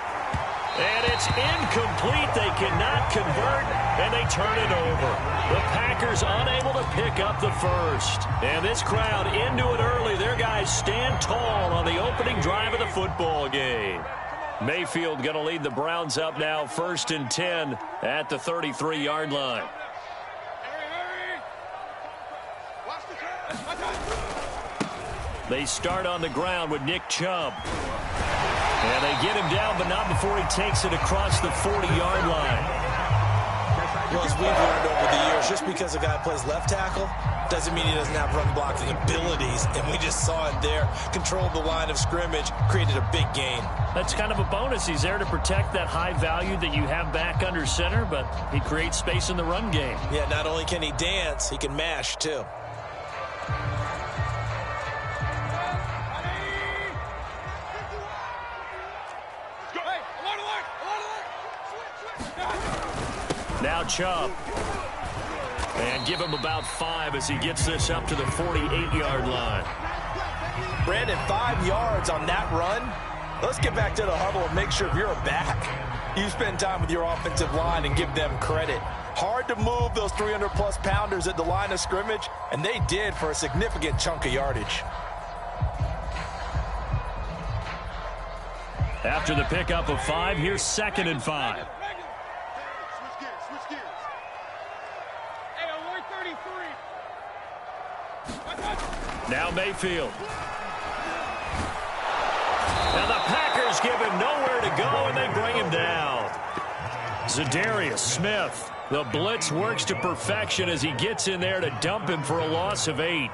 And it's incomplete. They cannot convert, and they turn it over. The Packers unable to pick up the 1st. And this crowd into it early. Their guys stand tall on the opening drive of the football game. Mayfield going to lead the Browns up now, 1st and 10 at the 33-yard line. They start on the ground with Nick Chubb. And they get him down, but not before he takes it across the 40-yard line. Well, as we've learned over the years, just because a guy plays left tackle doesn't mean he doesn't have run blocking abilities. And we just saw it there. Controlled the line of scrimmage, created a big gain. That's kind of a bonus. He's there to protect that high value that you have back under center, but he creates space in the run game. Yeah, not only can he dance, he can mash, too. Now Chubb. And give him about 5 as he gets this up to the 48-yard line. Brandon, 5 yards on that run. Let's get back to the huddle and make sure if you're a back, you spend time with your offensive line and give them credit. Hard to move those 300-plus pounders at the line of scrimmage, and they did for a significant chunk of yardage. After the pickup of 5, here's 2nd and 5. Now Mayfield. Now the Packers give him nowhere to go, and they bring him down. Zadarius Smith. The blitz works to perfection as he gets in there to dump him for a loss of 8.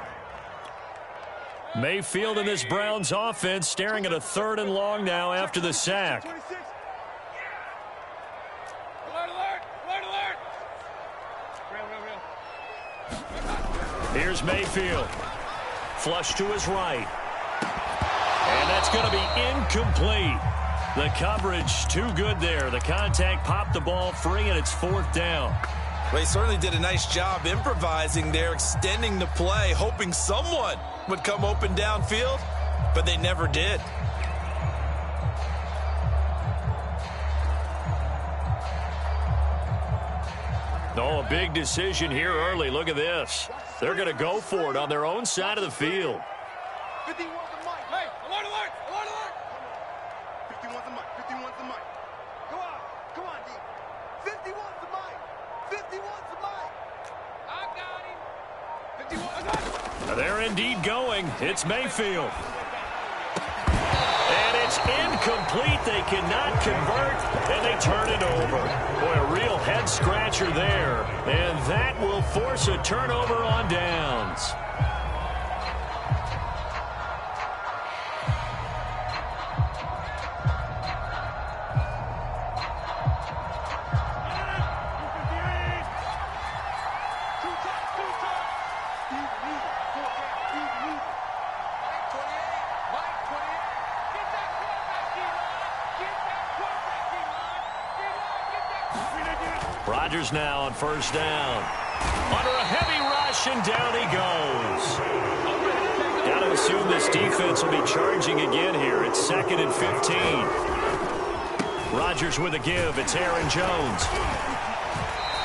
Mayfield in this Browns offense staring at a 3rd and long now after the sack. Here's Mayfield. Flush to his right. And that's going to be incomplete. The coverage too good there. The contact popped the ball free, and it's 4th down. Well, he certainly did a nice job improvising there, extending the play, hoping someone would come open downfield, but they never did. Oh, a big decision here early. Look at this. They're going to go for it on their own side of the field. 51's the mic. Hey, alert, alert, alert, alert. 51's the mic. 51's the mic. Come on, D. 51's the mic. 51's the mic. I got him. 51, I got him. They're indeed going. It's Mayfield. And it's incomplete. They cannot convert, and they turn it over. Boy, a real head-scratcher there. And that will force a turnover on downs. Rodgers now on 1st down. Under a heavy rush, and down he goes. Got to assume this defense will be charging again here. It's 2nd and 15. Rodgers with a give. It's Aaron Jones.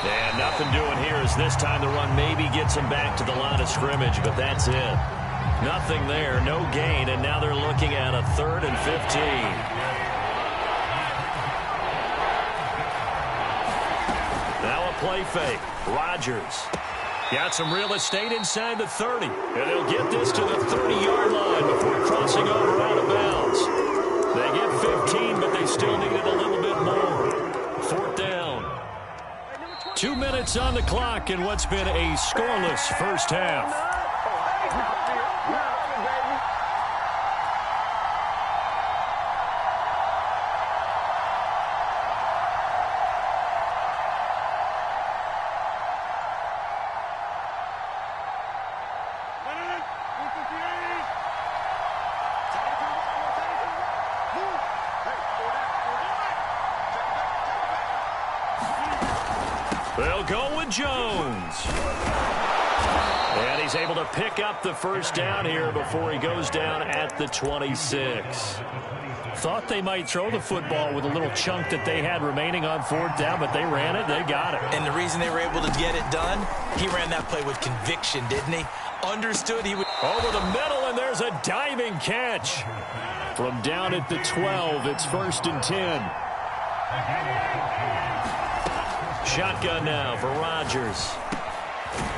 And nothing doing here as this time the run maybe gets him back to the line of scrimmage, but that's it. Nothing there, no gain, and now they're looking at a 3rd and 15. Now a play fake. Rodgers got some real estate inside the 30. And they'll get this to the 30-yard line before crossing over out of bounds. They get 15, but they still needed a little bit more. 4th down. 2 minutes on the clock in what's been a scoreless first half. They'll go with Jones. And he's able to pick up the first down here before he goes down at the 26. Thought they might throw the football with a little chunk that they had remaining on 4th down, but they ran it, they got it. And the reason they were able to get it done, he ran that play with conviction, didn't he? Understood he would. Over the middle, and there's a diving catch. From down at the 12, it's 1st and 10. Shotgun now for Rodgers.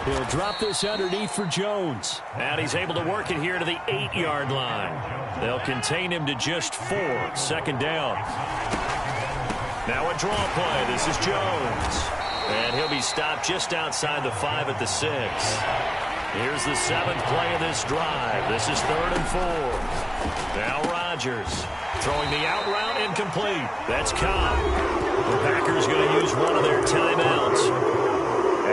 He'll drop this underneath for Jones. And he's able to work it here to the 8-yard line. They'll contain him to just 4. 2nd down. Now a draw play. This is Jones. And he'll be stopped just outside the 5 at the 6. Here's the 7th play of this drive. This is 3rd and 4. Now Rodgers throwing the out route incomplete. That's Cobb. The Packers going to use one of their timeouts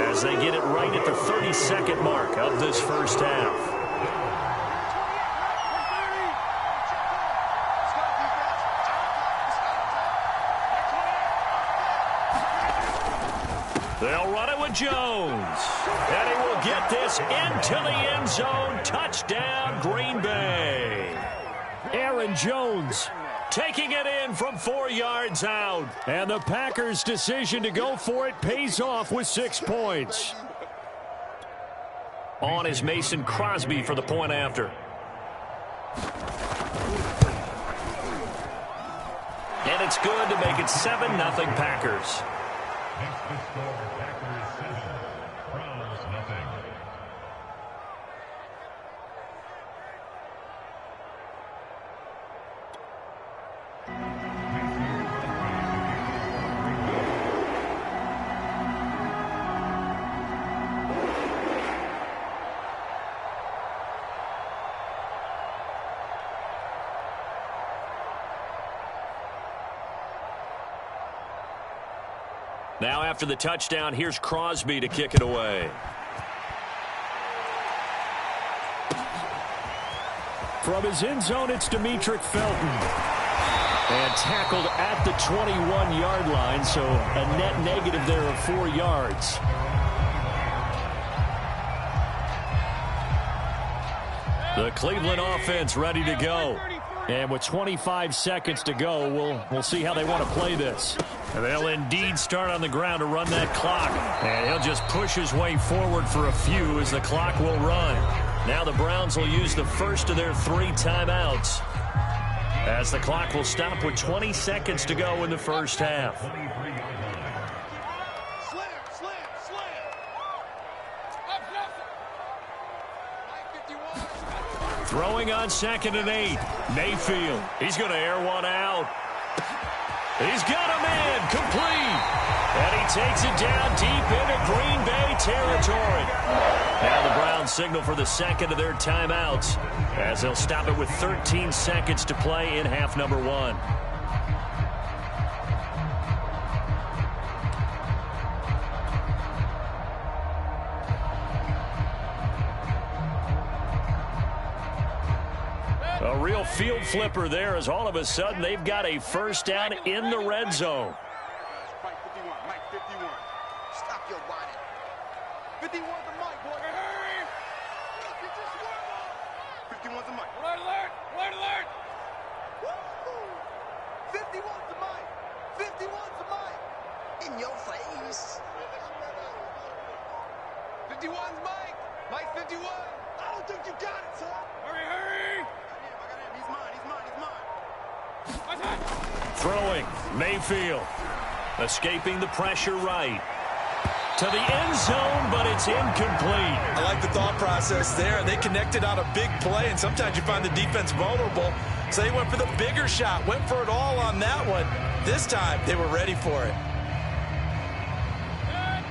as they get it right at the 32nd mark of this first half. They'll run it with Jones. And he will get this into the end zone. Touchdown, Green Bay. Aaron Jones taking it in from 4 yards out. And the Packers' decision to go for it pays off with 6 points. On is Mason Crosby for the point after. And it's good to make it 7-0 Packers. Now after the touchdown, here's Crosby to kick it away. From his end zone, it's Demetric Felton. And tackled at the 21-yard line, so a net negative there of 4 yards. The Cleveland offense ready to go. And with 25 seconds to go, we'll see how they want to play this. And they'll indeed start on the ground to run that clock. And he'll just push his way forward for a few as the clock will run. Now the Browns will use the first of their 3 timeouts as the clock will stop with 20 seconds to go in the first half. Throwing on 2nd and 8. Mayfield. He's going to air one out. He's got a man complete. And he takes it down deep into Green Bay territory. Now the Browns signal for the 2nd of their timeouts as they'll stop it with 13 seconds to play in half number 1. A real field flipper there as all of a sudden they've got a first down in the red zone. Mike 51, Mike 51. Stop your whining. 51's the Mike, boy. Hurry! 51's the Mike. Alert, alert! Alert, alert! Woo! 51's the Mike. 51's the Mike. In your face. 51's Mike. Mike 51. I don't think you got it, son. Hurry, hurry. I got him. He's mine. Throwing, Mayfield. Escaping the pressure right. To the end zone, but it's incomplete. I like the thought process there. They connected on a big play, and sometimes you find the defense vulnerable. So they went for the bigger shot, went for it all on that one. This time, they were ready for it.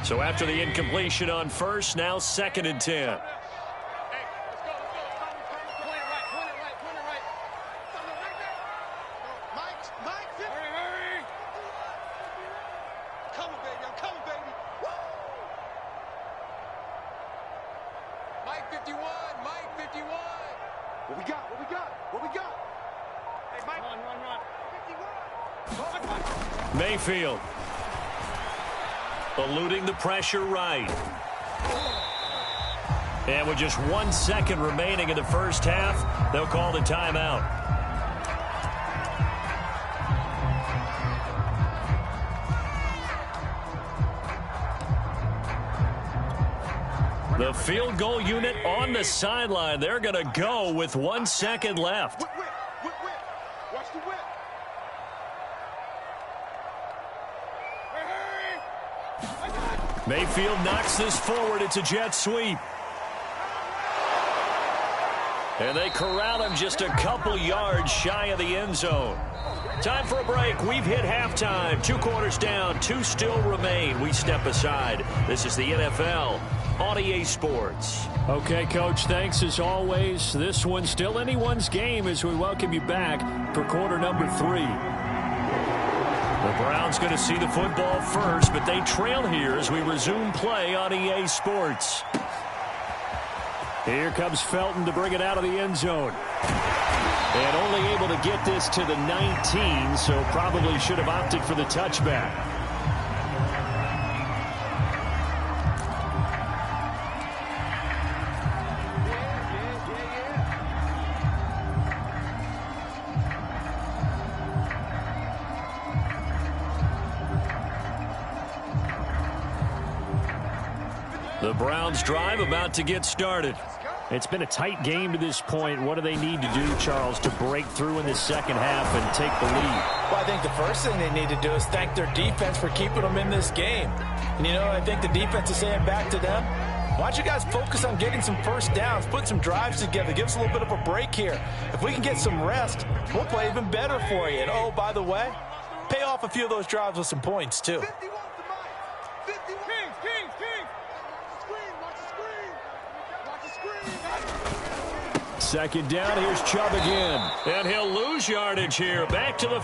So after the incompletion on first, now 2nd and 10. Mayfield eluding the pressure right. And with just 1 second remaining in the first half, they'll call the timeout. The field goal unit on the sideline. They're going to go with 1 second left. Watch the whip. Mayfield knocks this forward. It's a jet sweep. And they corral him just a couple yards shy of the end zone. Time for a break. We've hit halftime. 2 quarters down. 2 still remain. We step aside. This is the NFL on EA Sports. Okay, Coach, thanks as always. This one's still anyone's game as we welcome you back for quarter number 3. The Browns going to see the football first, but they trail here as we resume play on EA Sports. Here comes Felton to bring it out of the end zone. And only able to get this to the 19, so probably should have opted for the touchback. The Browns drive about to get started. It's been a tight game to this point. What do they need to do, Charles, to break through in the second half and take the lead? Well, I think the first thing they need to do is thank their defense for keeping them in this game. And, you know, I think the defense is saying back to them, why don't you guys focus on getting some first downs, put some drives together, give us a little bit of a break here. If we can get some rest, we'll play even better for you. And, oh, by the way, pay off a few of those drives with some points, too. 51 to Mike. 51. Kings. Watch the screen. Second down, here's Chubb again. And he'll lose yardage here. Back to the